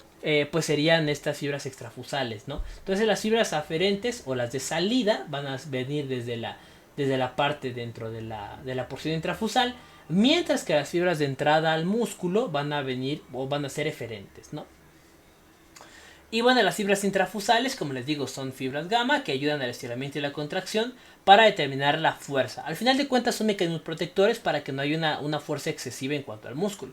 pues serían estas fibras extrafusales, ¿no? Entonces las fibras aferentes o las de salida van a venir desde la parte dentro de la porción intrafusal, mientras que las fibras de entrada al músculo van a venir o van a ser eferentes, ¿no? Y bueno, las fibras intrafusales, como les digo, son fibras gamma que ayudan al estiramiento y la contracción para determinar la fuerza. Al final de cuentas son mecanismos protectores para que no haya una fuerza excesiva en cuanto al músculo.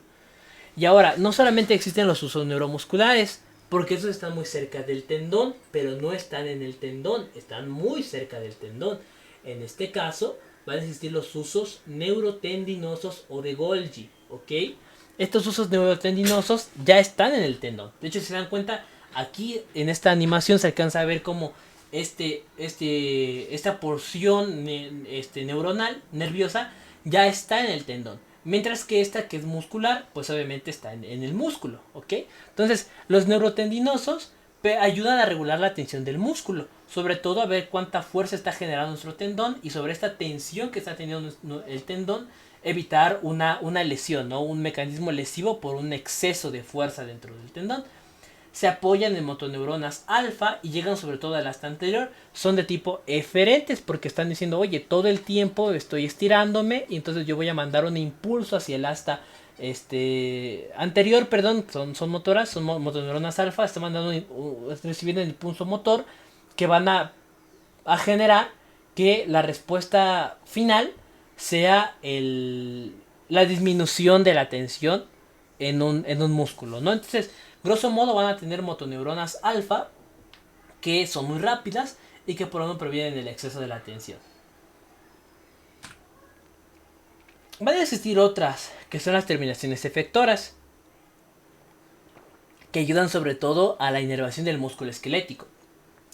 Y ahora, no solamente existen los usos neuromusculares, porque esos están muy cerca del tendón, pero no están en el tendón, están muy cerca del tendón. En este caso, van a existir los usos neurotendinosos o de Golgi, ¿ok? Estos usos neurotendinosos ya están en el tendón. De hecho, si se dan cuenta, aquí en esta animación se alcanza a ver como esta porción neuronal, nerviosa, ya está en el tendón. Mientras que esta que es muscular, pues obviamente está en el músculo, ¿ok? Entonces, los neurotendinosos ayudan a regular la tensión del músculo. Sobre todo a ver cuánta fuerza está generando nuestro tendón, y sobre esta tensión que está teniendo el tendón, evitar una lesión, ¿no? Un mecanismo lesivo por un exceso de fuerza dentro del tendón. Se apoyan en motoneuronas alfa y llegan sobre todo al asta anterior. Son de tipo eferentes porque están diciendo, oye, todo el tiempo estoy estirándome y entonces yo voy a mandar un impulso hacia el asta anterior, perdón, son motoras, son motoneuronas alfa, están recibiendo el impulso motor que van a generar que la respuesta final sea la disminución de la tensión en un músculo, ¿no? Entonces, grosso modo van a tener motoneuronas alfa que son muy rápidas y que por lo menos previenen el exceso de la tensión. Van a existir otras, que son las terminaciones efectoras, que ayudan sobre todo a la inervación del músculo esquelético.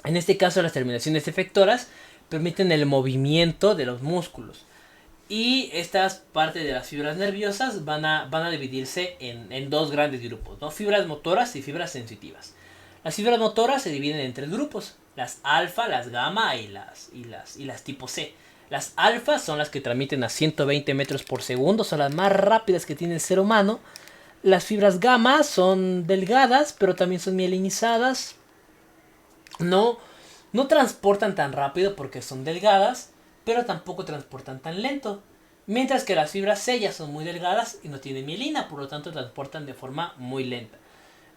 En este caso, las terminaciones efectoras permiten el movimiento de los músculos. Y estas partes de las fibras nerviosas van a dividirse en dos grandes grupos, ¿no? Fibras motoras y fibras sensitivas. Las fibras motoras se dividen en tres grupos: las alfa, las gamma y las tipo C. Las alfa son las que transmiten a 120 metros por segundo, son las más rápidas que tiene el ser humano. Las fibras gamma son delgadas, pero también son mielinizadas. No transportan tan rápido porque son delgadas, pero tampoco transportan tan lento. Mientras que las fibras C ya son muy delgadas y no tienen mielina, por lo tanto transportan de forma muy lenta.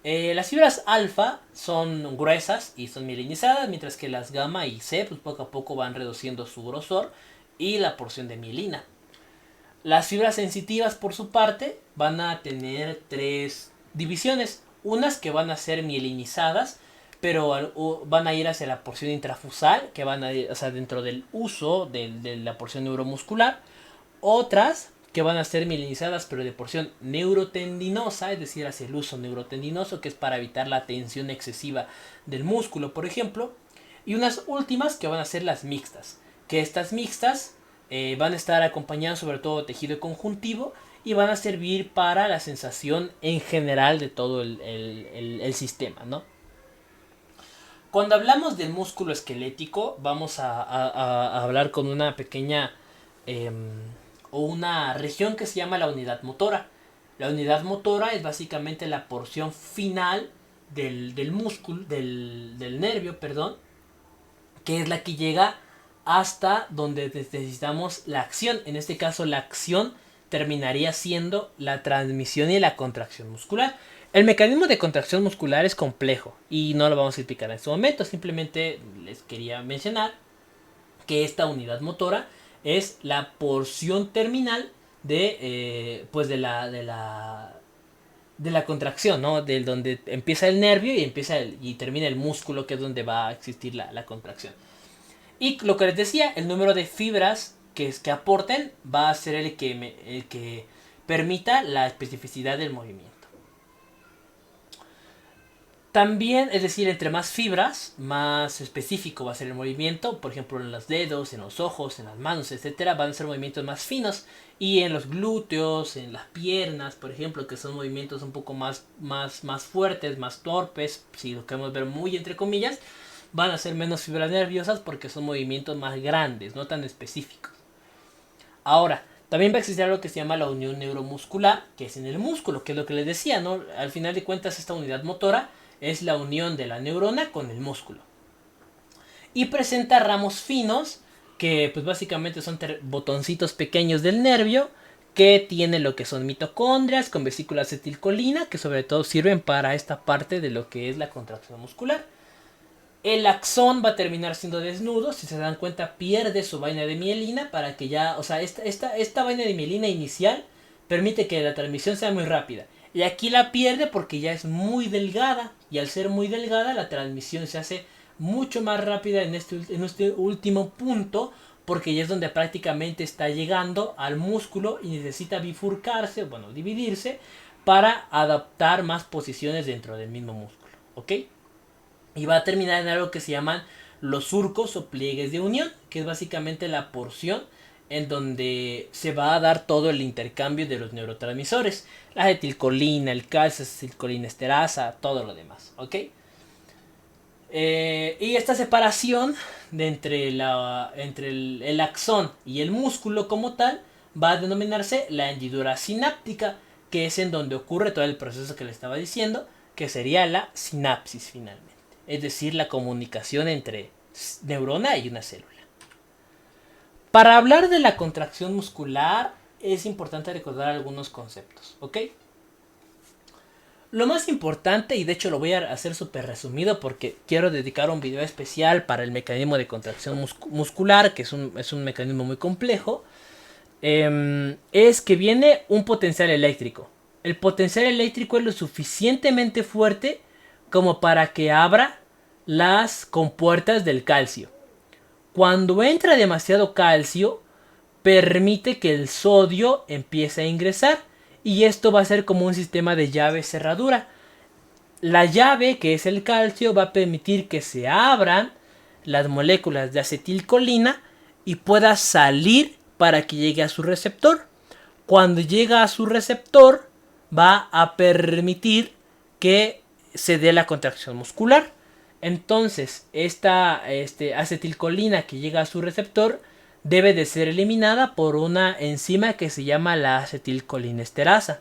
Las fibras alfa son gruesas y son mielinizadas, mientras que las gamma y C pues poco a poco van reduciendo su grosor y la porción de mielina. Las fibras sensitivas, por su parte, van a tener tres divisiones. Unas que van a ser mielinizadas, pero van a ir hacia la porción intrafusal, que van a ir, o sea, dentro del uso de la porción neuromuscular. Otras que van a ser mielinizadas, pero de porción neurotendinosa, es decir, hacia el uso neurotendinoso, que es para evitar la tensión excesiva del músculo, por ejemplo. Y unas últimas que van a ser las mixtas, que estas mixtas van a estar acompañadas sobre todo de tejido conjuntivo y van a servir para la sensación en general de todo el sistema, ¿no? Cuando hablamos del músculo esquelético, vamos a hablar con una pequeña o una región que se llama la unidad motora. La unidad motora es básicamente la porción final del músculo, del nervio, perdón, que es la que llega hasta donde necesitamos la acción. En este caso, la acción terminaría siendo la transmisión y la contracción muscular. El mecanismo de contracción muscular es complejo y no lo vamos a explicar en este momento. Simplemente les quería mencionar que esta unidad motora es la porción terminal pues de la contracción, ¿no? Del donde empieza el nervio y termina el músculo, que es donde va a existir la contracción. Y lo que les decía, el número de fibras que aporten va a ser el que permita la especificidad del movimiento. También, es decir, entre más fibras, más específico va a ser el movimiento. Por ejemplo, en los dedos, en los ojos, en las manos, etcétera, van a ser movimientos más finos. Y en los glúteos, en las piernas, por ejemplo, que son movimientos un poco más fuertes, más torpes, si lo queremos ver muy entre comillas, van a ser menos fibras nerviosas porque son movimientos más grandes, no tan específicos. Ahora, también va a existir algo que se llama la unión neuromuscular, que es en el músculo, que es lo que les decía, ¿no? Al final de cuentas, esta unidad motora es la unión de la neurona con el músculo. Y presenta ramos finos, que pues básicamente son botoncitos pequeños del nervio, que tienen lo que son mitocondrias con vesícula acetilcolina, que sobre todo sirven para esta parte de lo que es la contracción muscular. El axón va a terminar siendo desnudo, si se dan cuenta pierde su vaina de mielina para que ya, o sea, esta vaina de mielina inicial permite que la transmisión sea muy rápida. Y aquí la pierde porque ya es muy delgada. Y al ser muy delgada, la transmisión se hace mucho más rápida en este último punto. Porque ya es donde prácticamente está llegando al músculo y necesita bifurcarse, bueno, dividirse, para adaptar más posiciones dentro del mismo músculo. ¿Ok? Y va a terminar en algo que se llaman los surcos o pliegues de unión. Que es básicamente la porción en donde se va a dar todo el intercambio de los neurotransmisores. La acetilcolina, el calcio, acetilcolina esterasa, todo lo demás, ¿ok? Y esta separación entre el axón y el músculo como tal va a denominarse la hendidura sináptica, que es en donde ocurre todo el proceso que le estaba diciendo, que sería la sinapsis finalmente. Es decir, la comunicación entre neurona y una célula. Para hablar de la contracción muscular es importante recordar algunos conceptos, ¿ok? Lo más importante, y de hecho lo voy a hacer súper resumido porque quiero dedicar un video especial para el mecanismo de contracción muscular, que es un mecanismo muy complejo, es que viene un potencial eléctrico. El potencial eléctrico es lo suficientemente fuerte como para que abra las compuertas del calcio. Cuando entra demasiado calcio, permite que el sodio empiece a ingresar y esto va a ser como un sistema de llave cerradura. La llave, que es el calcio, va a permitir que se abran las moléculas de acetilcolina y pueda salir para que llegue a su receptor. Cuando llega a su receptor, va a permitir que se dé la contracción muscular. Entonces, esta acetilcolina que llega a su receptor debe de ser eliminada por una enzima que se llama la acetilcolinesterasa,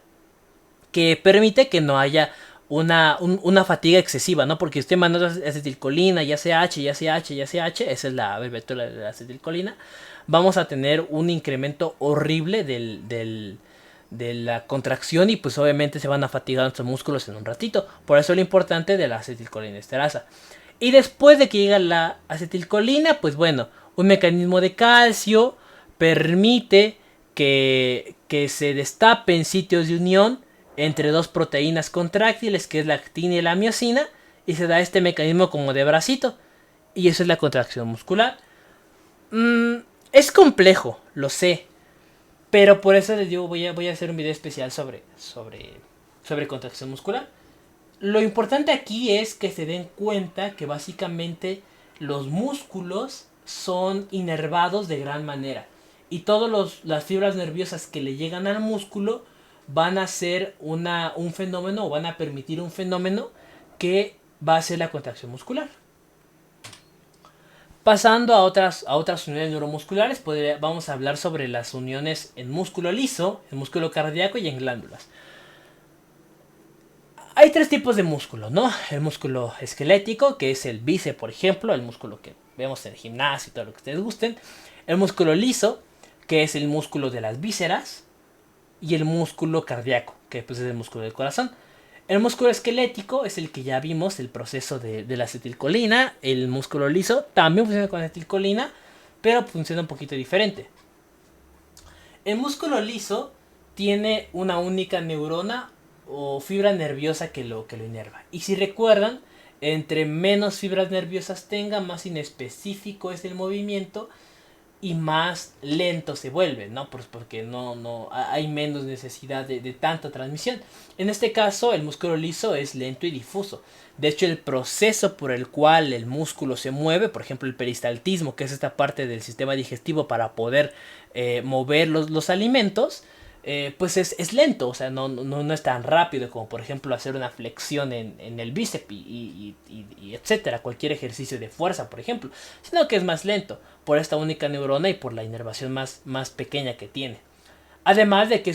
que permite que no haya una fatiga excesiva, ¿no? Porque usted manda acetilcolina, ya sea H, ya sea H, ya sea H, esa es la abreviatura de la acetilcolina, vamos a tener un incremento horrible de la contracción y pues obviamente se van a fatigar nuestros músculos en un ratito. Por eso es lo importante de la acetilcolinesterasa. Y después de que llega la acetilcolina, pues bueno, un mecanismo de calcio permite que se destapen sitios de unión entre dos proteínas contráctiles, que es la actina y la miosina, y se da este mecanismo como de bracito. Y eso es la contracción muscular. Es complejo, lo sé. Pero por eso les digo, voy a hacer un video especial sobre contracción muscular. Lo importante aquí es que se den cuenta que básicamente los músculos son inervados de gran manera. Y todas las fibras nerviosas que le llegan al músculo van a ser un fenómeno o van a permitir un fenómeno que va a ser la contracción muscular. Pasando a otras uniones neuromusculares, vamos a hablar sobre las uniones en músculo liso, en músculo cardíaco y en glándulas. Hay tres tipos de músculo, ¿no? El músculo esquelético, que es el bíceps, por ejemplo, el músculo que vemos en el gimnasio y todo lo que ustedes gusten. El músculo liso, que es el músculo de las vísceras. y el músculo cardíaco, que pues es el músculo del corazón. El músculo esquelético es el que ya vimos, el proceso de la acetilcolina. El músculo liso también funciona con acetilcolina, pero funciona un poquito diferente. El músculo liso tiene una única neurona o fibra nerviosa que lo inerva. Y si recuerdan, entre menos fibras nerviosas tenga, más inespecífico es el movimiento y más lento se vuelve, ¿no? Pues porque no hay menos necesidad de tanta transmisión. En este caso, el músculo liso es lento y difuso. De hecho, el proceso por el cual el músculo se mueve, por ejemplo, el peristaltismo, que es esta parte del sistema digestivo para poder mover los alimentos, pues es lento, o sea, no es tan rápido como, por ejemplo, hacer una flexión en el bíceps y etcétera, cualquier ejercicio de fuerza, por ejemplo, sino que es más lento por esta única neurona y por la inervación más pequeña que tiene. Además de que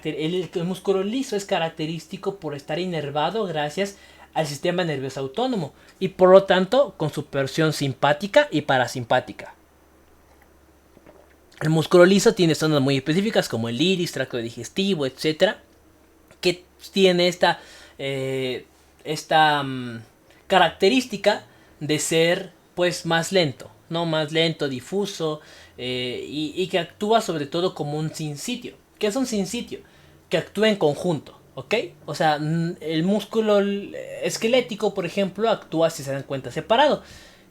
el músculo liso es característico por estar inervado gracias al sistema nervioso autónomo y por lo tanto con su porción simpática y parasimpática. El músculo liso tiene zonas muy específicas como el iris, tracto digestivo, etcétera, que tiene esta característica de ser pues más lento, no más lento, difuso, y que actúa sobre todo como un sinsitio. ¿Qué es un sinsitio? Que actúa en conjunto, ¿ok? O sea, el músculo esquelético, por ejemplo, actúa, si se dan cuenta, separado.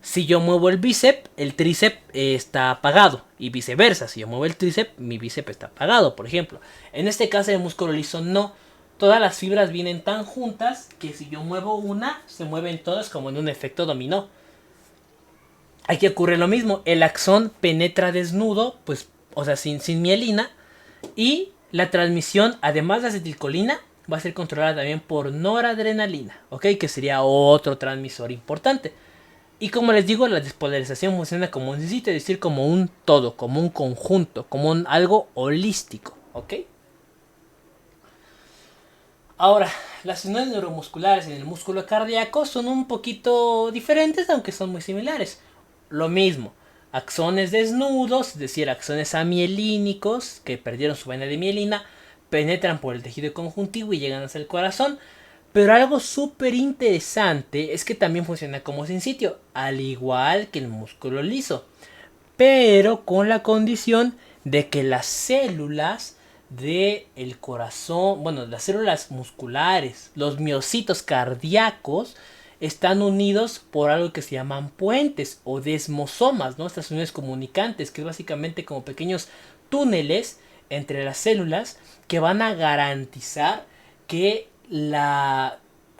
Si yo muevo el bíceps, el tríceps está apagado. Y viceversa, si yo muevo el tríceps, mi bíceps está apagado, por ejemplo. En este caso, el músculo liso no. Todas las fibras vienen tan juntas que si yo muevo una, se mueven todas como en un efecto dominó. Aquí ocurre lo mismo. El axón penetra desnudo, pues, o sea, sin mielina. Y la transmisión, además de acetilcolina, va a ser controlada también por noradrenalina, ¿ok? Que sería otro transmisor importante. Y como les digo, la despolarización funciona como un sitio, es decir, como un todo, como un conjunto, como algo holístico, ¿ok? Ahora, las uniones neuromusculares en el músculo cardíaco son un poquito diferentes, aunque son muy similares. Lo mismo, axones desnudos, es decir, axones amielínicos que perdieron su vaina de mielina, penetran por el tejido conjuntivo y llegan hasta el corazón. Pero algo súper interesante es que también funciona como sinsitio, al igual que el músculo liso, pero con la condición de que las células del corazón, bueno, las células musculares, los miocitos cardíacos, están unidos por algo que se llaman puentes o desmosomas, ¿no? Estas uniones comunicantes, que es básicamente como pequeños túneles entre las células que van a garantizar que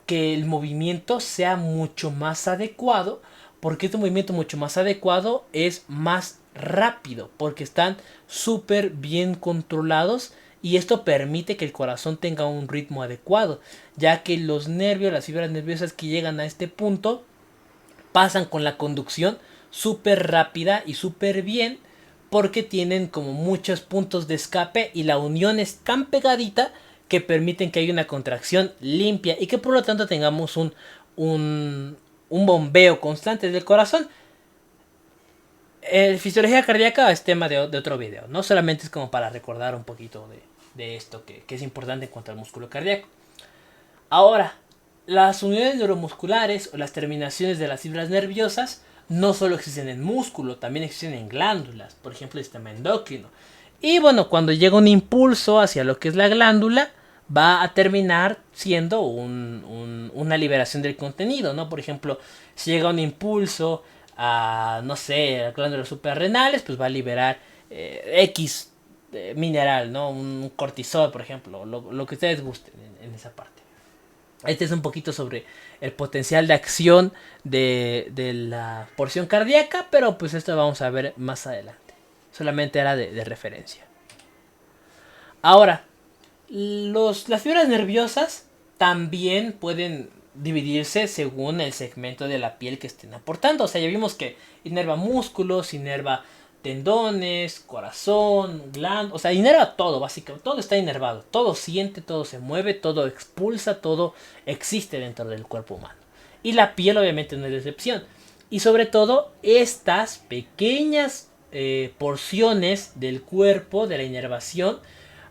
que el movimiento sea mucho más adecuado, porque este movimiento mucho más adecuado es más rápido, porque están súper bien controlados y esto permite que el corazón tenga un ritmo adecuado, ya que los nervios, las fibras nerviosas que llegan a este punto pasan con la conducción súper rápida y súper bien, porque tienen como muchos puntos de escape y la unión es tan pegadita que permiten que haya una contracción limpia y que por lo tanto tengamos un bombeo constante del corazón. Fisiología cardíaca es tema de otro video, no solamente es como para recordar un poquito de esto que es importante en cuanto al músculo cardíaco. Ahora, las uniones neuromusculares o las terminaciones de las fibras nerviosas no solo existen en músculo, también existen en glándulas, por ejemplo el sistema endocrino. Y bueno, cuando llega un impulso hacia lo que es la glándula, va a terminar siendo una liberación del contenido, ¿no? Por ejemplo, si llega un impulso a, no sé, a glándulas suprarrenales, pues va a liberar X mineral, ¿no? Un cortisol, por ejemplo, lo que ustedes gusten en esa parte. Este es un poquito sobre el potencial de acción de la porción cardíaca, pero pues esto lo vamos a ver más adelante. Solamente era de referencia. Ahora, las fibras nerviosas también pueden dividirse según el segmento de la piel que estén aportando. O sea, ya vimos que inerva músculos, inerva tendones, corazón, glándulas, o sea, inerva todo, básicamente, todo está inervado, todo siente, todo se mueve, todo expulsa, todo existe dentro del cuerpo humano. Y la piel obviamente no es excepción. Y sobre todo, estas pequeñas porciones del cuerpo, de la inervación,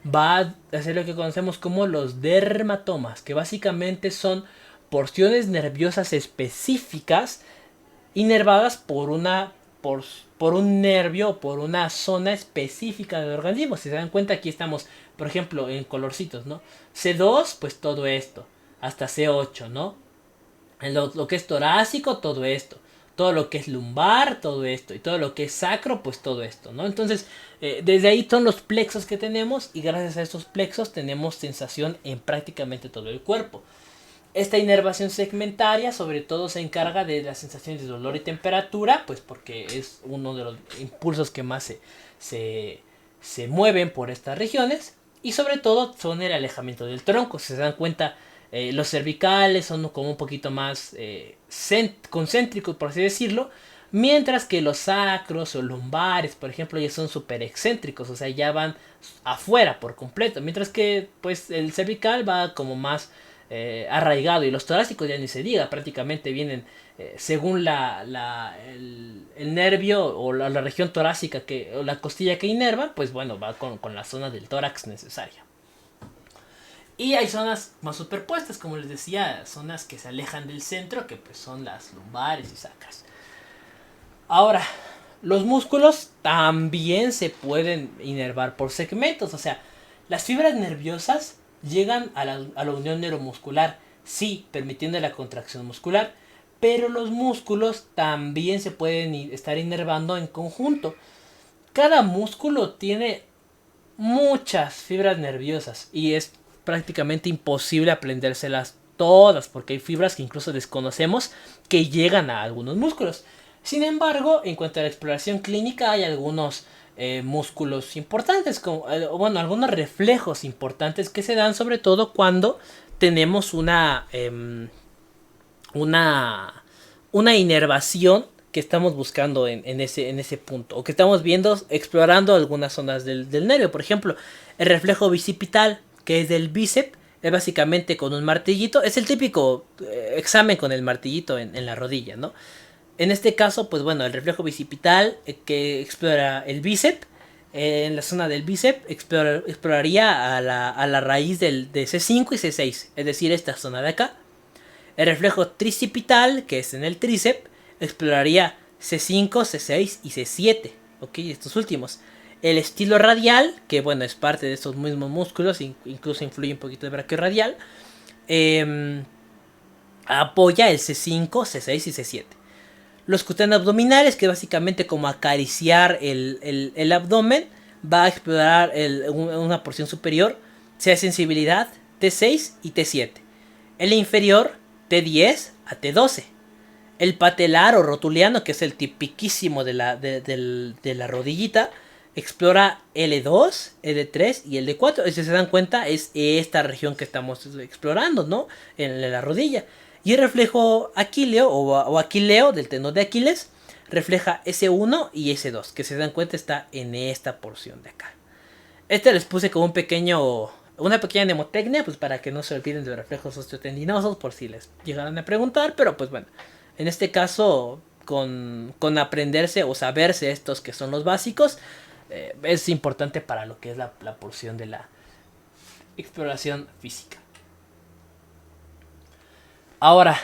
va a hacer lo que conocemos como los dermatomas, que básicamente son porciones nerviosas específicas inervadas por, por un nervio o por una zona específica del organismo. Si se dan cuenta, aquí estamos, por ejemplo, en colorcitos, ¿no? C2, pues todo esto, hasta C8, ¿no? Lo que es torácico, todo esto. Todo lo que es lumbar, todo esto. Y todo lo que es sacro, pues todo esto, ¿no? Entonces, desde ahí son los plexos que tenemos. Y gracias a estos plexos tenemos sensación en prácticamente todo el cuerpo. Esta inervación segmentaria sobre todo se encarga de las sensaciones de dolor y temperatura, pues porque es uno de los impulsos que más se mueven por estas regiones. Y sobre todo son el alejamiento del tronco. Si se dan cuenta, los cervicales son como un poquito más concéntricos, por así decirlo. Mientras que los sacros o lumbares, por ejemplo, ya son súper excéntricos, o sea, ya van afuera por completo. Mientras que pues el cervical va como más arraigado, y los torácicos ya ni se diga, prácticamente vienen según el nervio o la región torácica o la costilla que inerva, pues bueno, va con la zona del tórax necesaria. Y hay zonas más superpuestas, como les decía, zonas que se alejan del centro, que pues son las lumbares y sacras. Ahora, los músculos también se pueden inervar por segmentos, o sea, las fibras nerviosas llegan a la unión neuromuscular, sí, permitiendo la contracción muscular, pero los músculos también se pueden estar inervando en conjunto. Cada músculo tiene muchas fibras nerviosas y es prácticamente imposible aprendérselas todas, porque hay fibras que incluso desconocemos que llegan a algunos músculos. Sin embargo, en cuanto a la exploración clínica, hay algunos músculos importantes, como, bueno, algunos reflejos importantes que se dan sobre todo cuando tenemos una inervación que estamos buscando en ese punto, o que estamos viendo, explorando algunas zonas del nervio. Por ejemplo, el reflejo bicipital, que es del bíceps, es básicamente con un martillito. Es el típico examen con el martillito en la rodilla, ¿no? En este caso, pues bueno, el reflejo bicipital que explora el bíceps, en la zona del bíceps exploraría a la raíz de C5 y C6, es decir, esta zona de acá. El reflejo tricipital, que es en el tríceps, exploraría C5, C6 y C7, ok, estos últimos. El estilo radial, que bueno, es parte de estos mismos músculos, incluso influye un poquito el brachiorradial, apoya el C5, C6 y C7. Los cutáneos abdominales, que básicamente como acariciar el abdomen, va a explorar una porción superior, sea sensibilidad, T6 y T7. El inferior, T10 a T12. El patelar o rotuliano, que es el tipiquísimo de la rodillita, explora L2, L3 y L4. Si se dan cuenta, es esta región que estamos explorando, ¿no? En la rodilla. Y el reflejo aquileo o aquileo del tendón de Aquiles refleja S1 y S2, que se dan cuenta está en esta porción de acá. Les puse como una pequeña mnemotecnia, pues para que no se olviden de los reflejos osteotendinosos por si les llegaran a preguntar, pero pues bueno, en este caso con aprenderse o saberse estos que son los básicos, es importante para lo que es la porción de la exploración física. Ahora,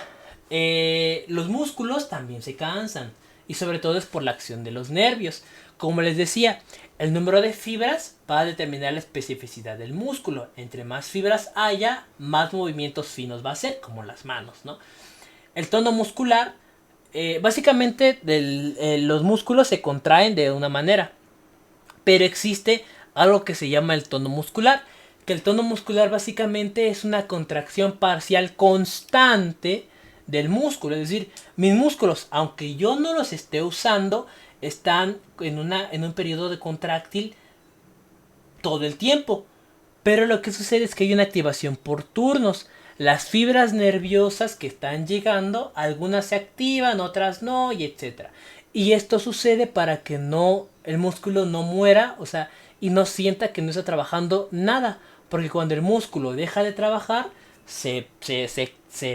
los músculos también se cansan, y sobre todo es por la acción de los nervios. Como les decía, el número de fibras va a determinar la especificidad del músculo. Entre más fibras haya, más movimientos finos va a hacer, como las manos, ¿no? El tono muscular, básicamente los músculos se contraen de una manera, pero existe algo que se llama el tono muscular, que el tono muscular básicamente es una contracción parcial constante del músculo. Es decir, mis músculos, aunque yo no los esté usando, están en un periodo de contráctil todo el tiempo. Pero lo que sucede es que hay una activación por turnos. Las fibras nerviosas que están llegando, algunas se activan, otras no, y etcétera. Y esto sucede para que el músculo no muera, o sea, y no sienta que no está trabajando nada. Porque cuando el músculo deja de trabajar, se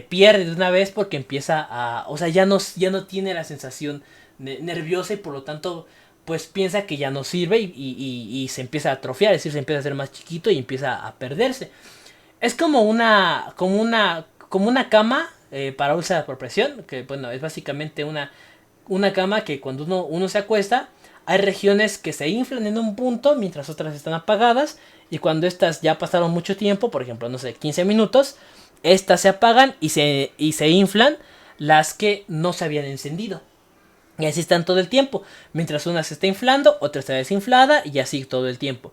pierde de una vez, porque empieza o sea, ya no tiene la sensación nerviosa, y por lo tanto pues piensa que ya no sirve y se empieza a atrofiar, es decir, se empieza a hacer más chiquito y empieza a perderse. Es como una cama para úlceras por presión, que bueno, es básicamente una cama que cuando uno se acuesta, hay regiones que se inflan en un punto mientras otras están apagadas, y cuando estas ya pasaron mucho tiempo, por ejemplo, no sé, 15 minutos, estas se apagan y se inflan las que no se habían encendido. Y así están todo el tiempo. Mientras una se está inflando, otra está desinflada y así todo el tiempo.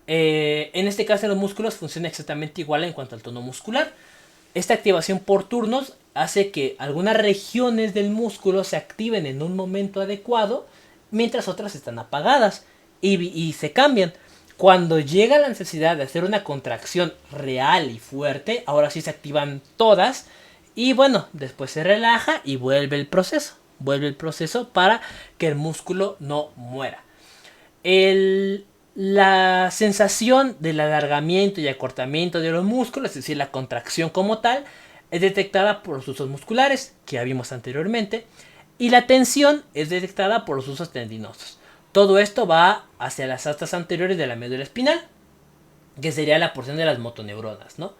En este caso en los músculos funciona exactamente igual en cuanto al tono muscular. Esta activación por turnos hace que algunas regiones del músculo se activen en un momento adecuado, mientras otras están apagadas y se cambian. Cuando llega la necesidad de hacer una contracción real y fuerte, ahora sí se activan todas y bueno, después se relaja y vuelve el proceso. Vuelve el proceso para que el músculo no muera. La sensación del alargamiento y acortamiento de los músculos, es decir, la contracción como tal, es detectada por los usos musculares, que ya vimos anteriormente, y la tensión es detectada por los usos tendinosos. Todo esto va hacia las astas anteriores de la médula espinal, que sería la porción de las motoneuronas, ¿no?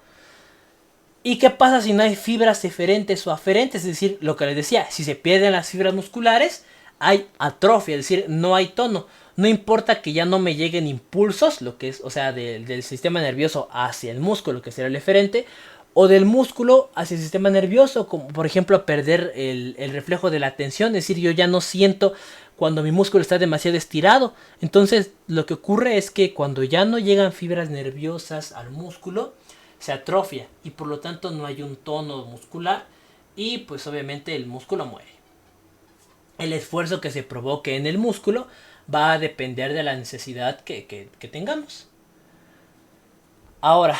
¿Y qué pasa si no hay fibras eferentes o aferentes? Es decir, lo que les decía, si se pierden las fibras musculares, hay atrofia, es decir, no hay tono. No importa que ya no me lleguen impulsos, lo que es, o sea, del sistema nervioso hacia el músculo, que será el eferente, o del músculo hacia el sistema nervioso, como por ejemplo perder el reflejo de la tensión, es decir, yo ya no siento cuando mi músculo está demasiado estirado. Entonces, lo que ocurre es que cuando ya no llegan fibras nerviosas al músculo, se atrofia y por lo tanto no hay un tono muscular y pues obviamente el músculo muere. El esfuerzo que se provoque en el músculo va a depender de la necesidad que tengamos. Ahora,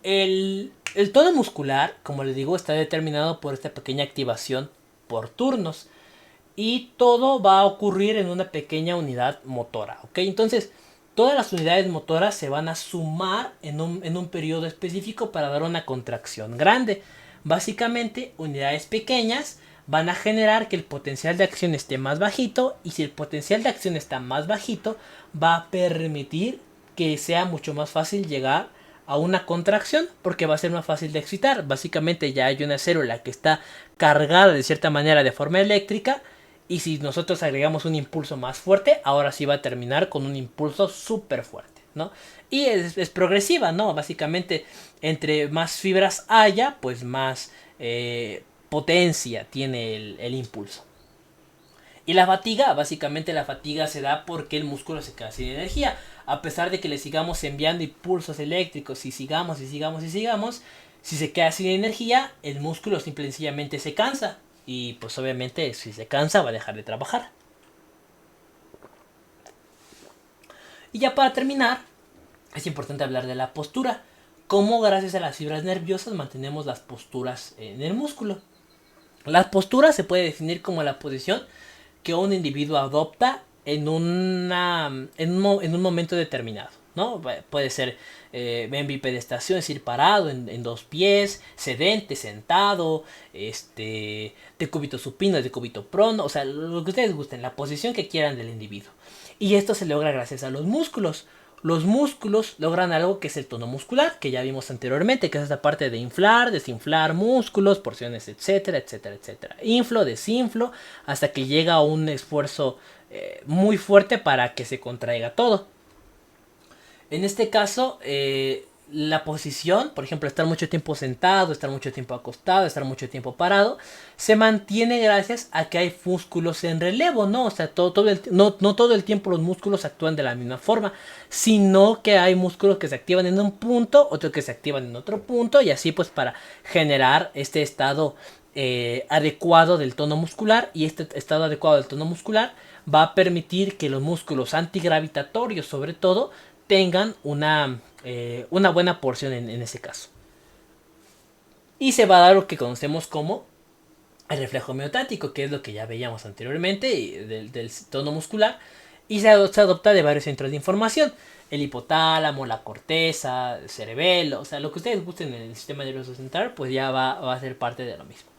el tono muscular, como les digo, está determinado por esta pequeña activación por turnos y todo va a ocurrir en una pequeña unidad motora, ¿ok? Entonces, todas las unidades motoras se van a sumar en un periodo específico para dar una contracción grande. Básicamente, unidades pequeñas van a generar que el potencial de acción esté más bajito, y si el potencial de acción está más bajito, va a permitir que sea mucho más fácil llegar a una contracción, porque va a ser más fácil de excitar. Básicamente ya hay una célula que está cargada de cierta manera de forma eléctrica, y si nosotros agregamos un impulso más fuerte, ahora sí va a terminar con un impulso súper fuerte, ¿no? Y es progresiva, ¿no? Básicamente, entre más fibras haya, pues más potencia tiene el impulso. Y la fatiga, básicamente la fatiga se da porque el músculo se queda sin energía. A pesar de que le sigamos enviando impulsos eléctricos y sigamos, si se queda sin energía, el músculo simple y sencillamente se cansa. Y pues obviamente si se cansa va a dejar de trabajar. Y ya para terminar, es importante hablar de la postura. Cómo gracias a las fibras nerviosas mantenemos las posturas en el músculo. La postura se puede definir como la posición que un individuo adopta en un momento determinado, ¿no? Puede ser en bipedestación, es decir, parado en dos pies, sedente, sentado, decúbito supino, decúbito prono, o sea, lo que ustedes gusten, la posición que quieran del individuo. Y esto se logra gracias a los músculos. Los músculos logran algo que es el tono muscular, que ya vimos anteriormente, que es esta parte de inflar, desinflar músculos, porciones, etcétera, etcétera, etcétera. Inflo, desinflo, hasta que llega a un esfuerzo muy fuerte para que se contraiga todo. En este caso, la posición, por ejemplo, estar mucho tiempo sentado, estar mucho tiempo acostado, estar mucho tiempo parado, se mantiene gracias a que hay músculos en relevo, ¿no? O sea, no todo el tiempo los músculos actúan de la misma forma, sino que hay músculos que se activan en un punto, otros que se activan en otro punto, y así pues para generar este estado adecuado del tono muscular, y este estado adecuado del tono muscular va a permitir que los músculos antigravitatorios, sobre todo, tengan una buena porción en ese caso. Y se va a dar lo que conocemos como el reflejo miotático, que es lo que ya veíamos anteriormente del tono muscular, y se adopta de varios centros de información: el hipotálamo, la corteza, el cerebelo, o sea, lo que ustedes gusten en el sistema nervioso central, pues ya va a ser parte de lo mismo.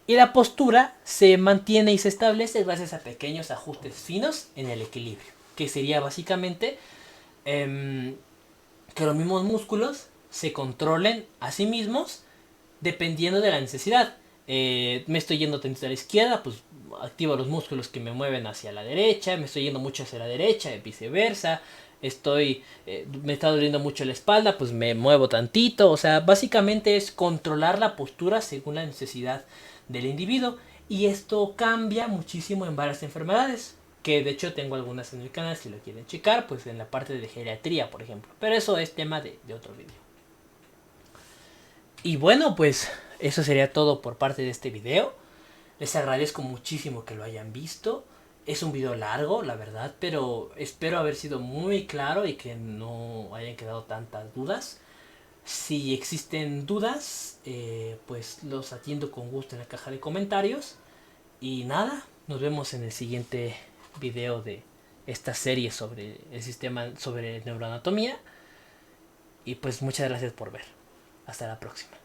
Y la postura se mantiene y se establece gracias a pequeños ajustes finos en el equilibrio, que sería básicamente que los mismos músculos se controlen a sí mismos dependiendo de la necesidad. Me estoy yendo tantito a la izquierda, pues activo los músculos que me mueven hacia la derecha. Me estoy yendo mucho hacia la derecha, y viceversa. Me está doliendo mucho la espalda, pues me muevo tantito. O sea, básicamente es controlar la postura según la necesidad del individuo. Y esto cambia muchísimo en varias enfermedades. Que de hecho tengo algunas en el canal si lo quieren checar, pues en la parte de geriatría, por ejemplo. Pero eso es tema de otro video. Y bueno, pues eso sería todo por parte de este video. Les agradezco muchísimo que lo hayan visto. Es un video largo, la verdad, pero espero haber sido muy claro y que no hayan quedado tantas dudas. Si existen dudas, pues los atiendo con gusto en la caja de comentarios. Y nada, nos vemos en el siguiente video de esta serie sobre el sistema, sobre neuroanatomía. Y pues muchas gracias por ver. Hasta la próxima.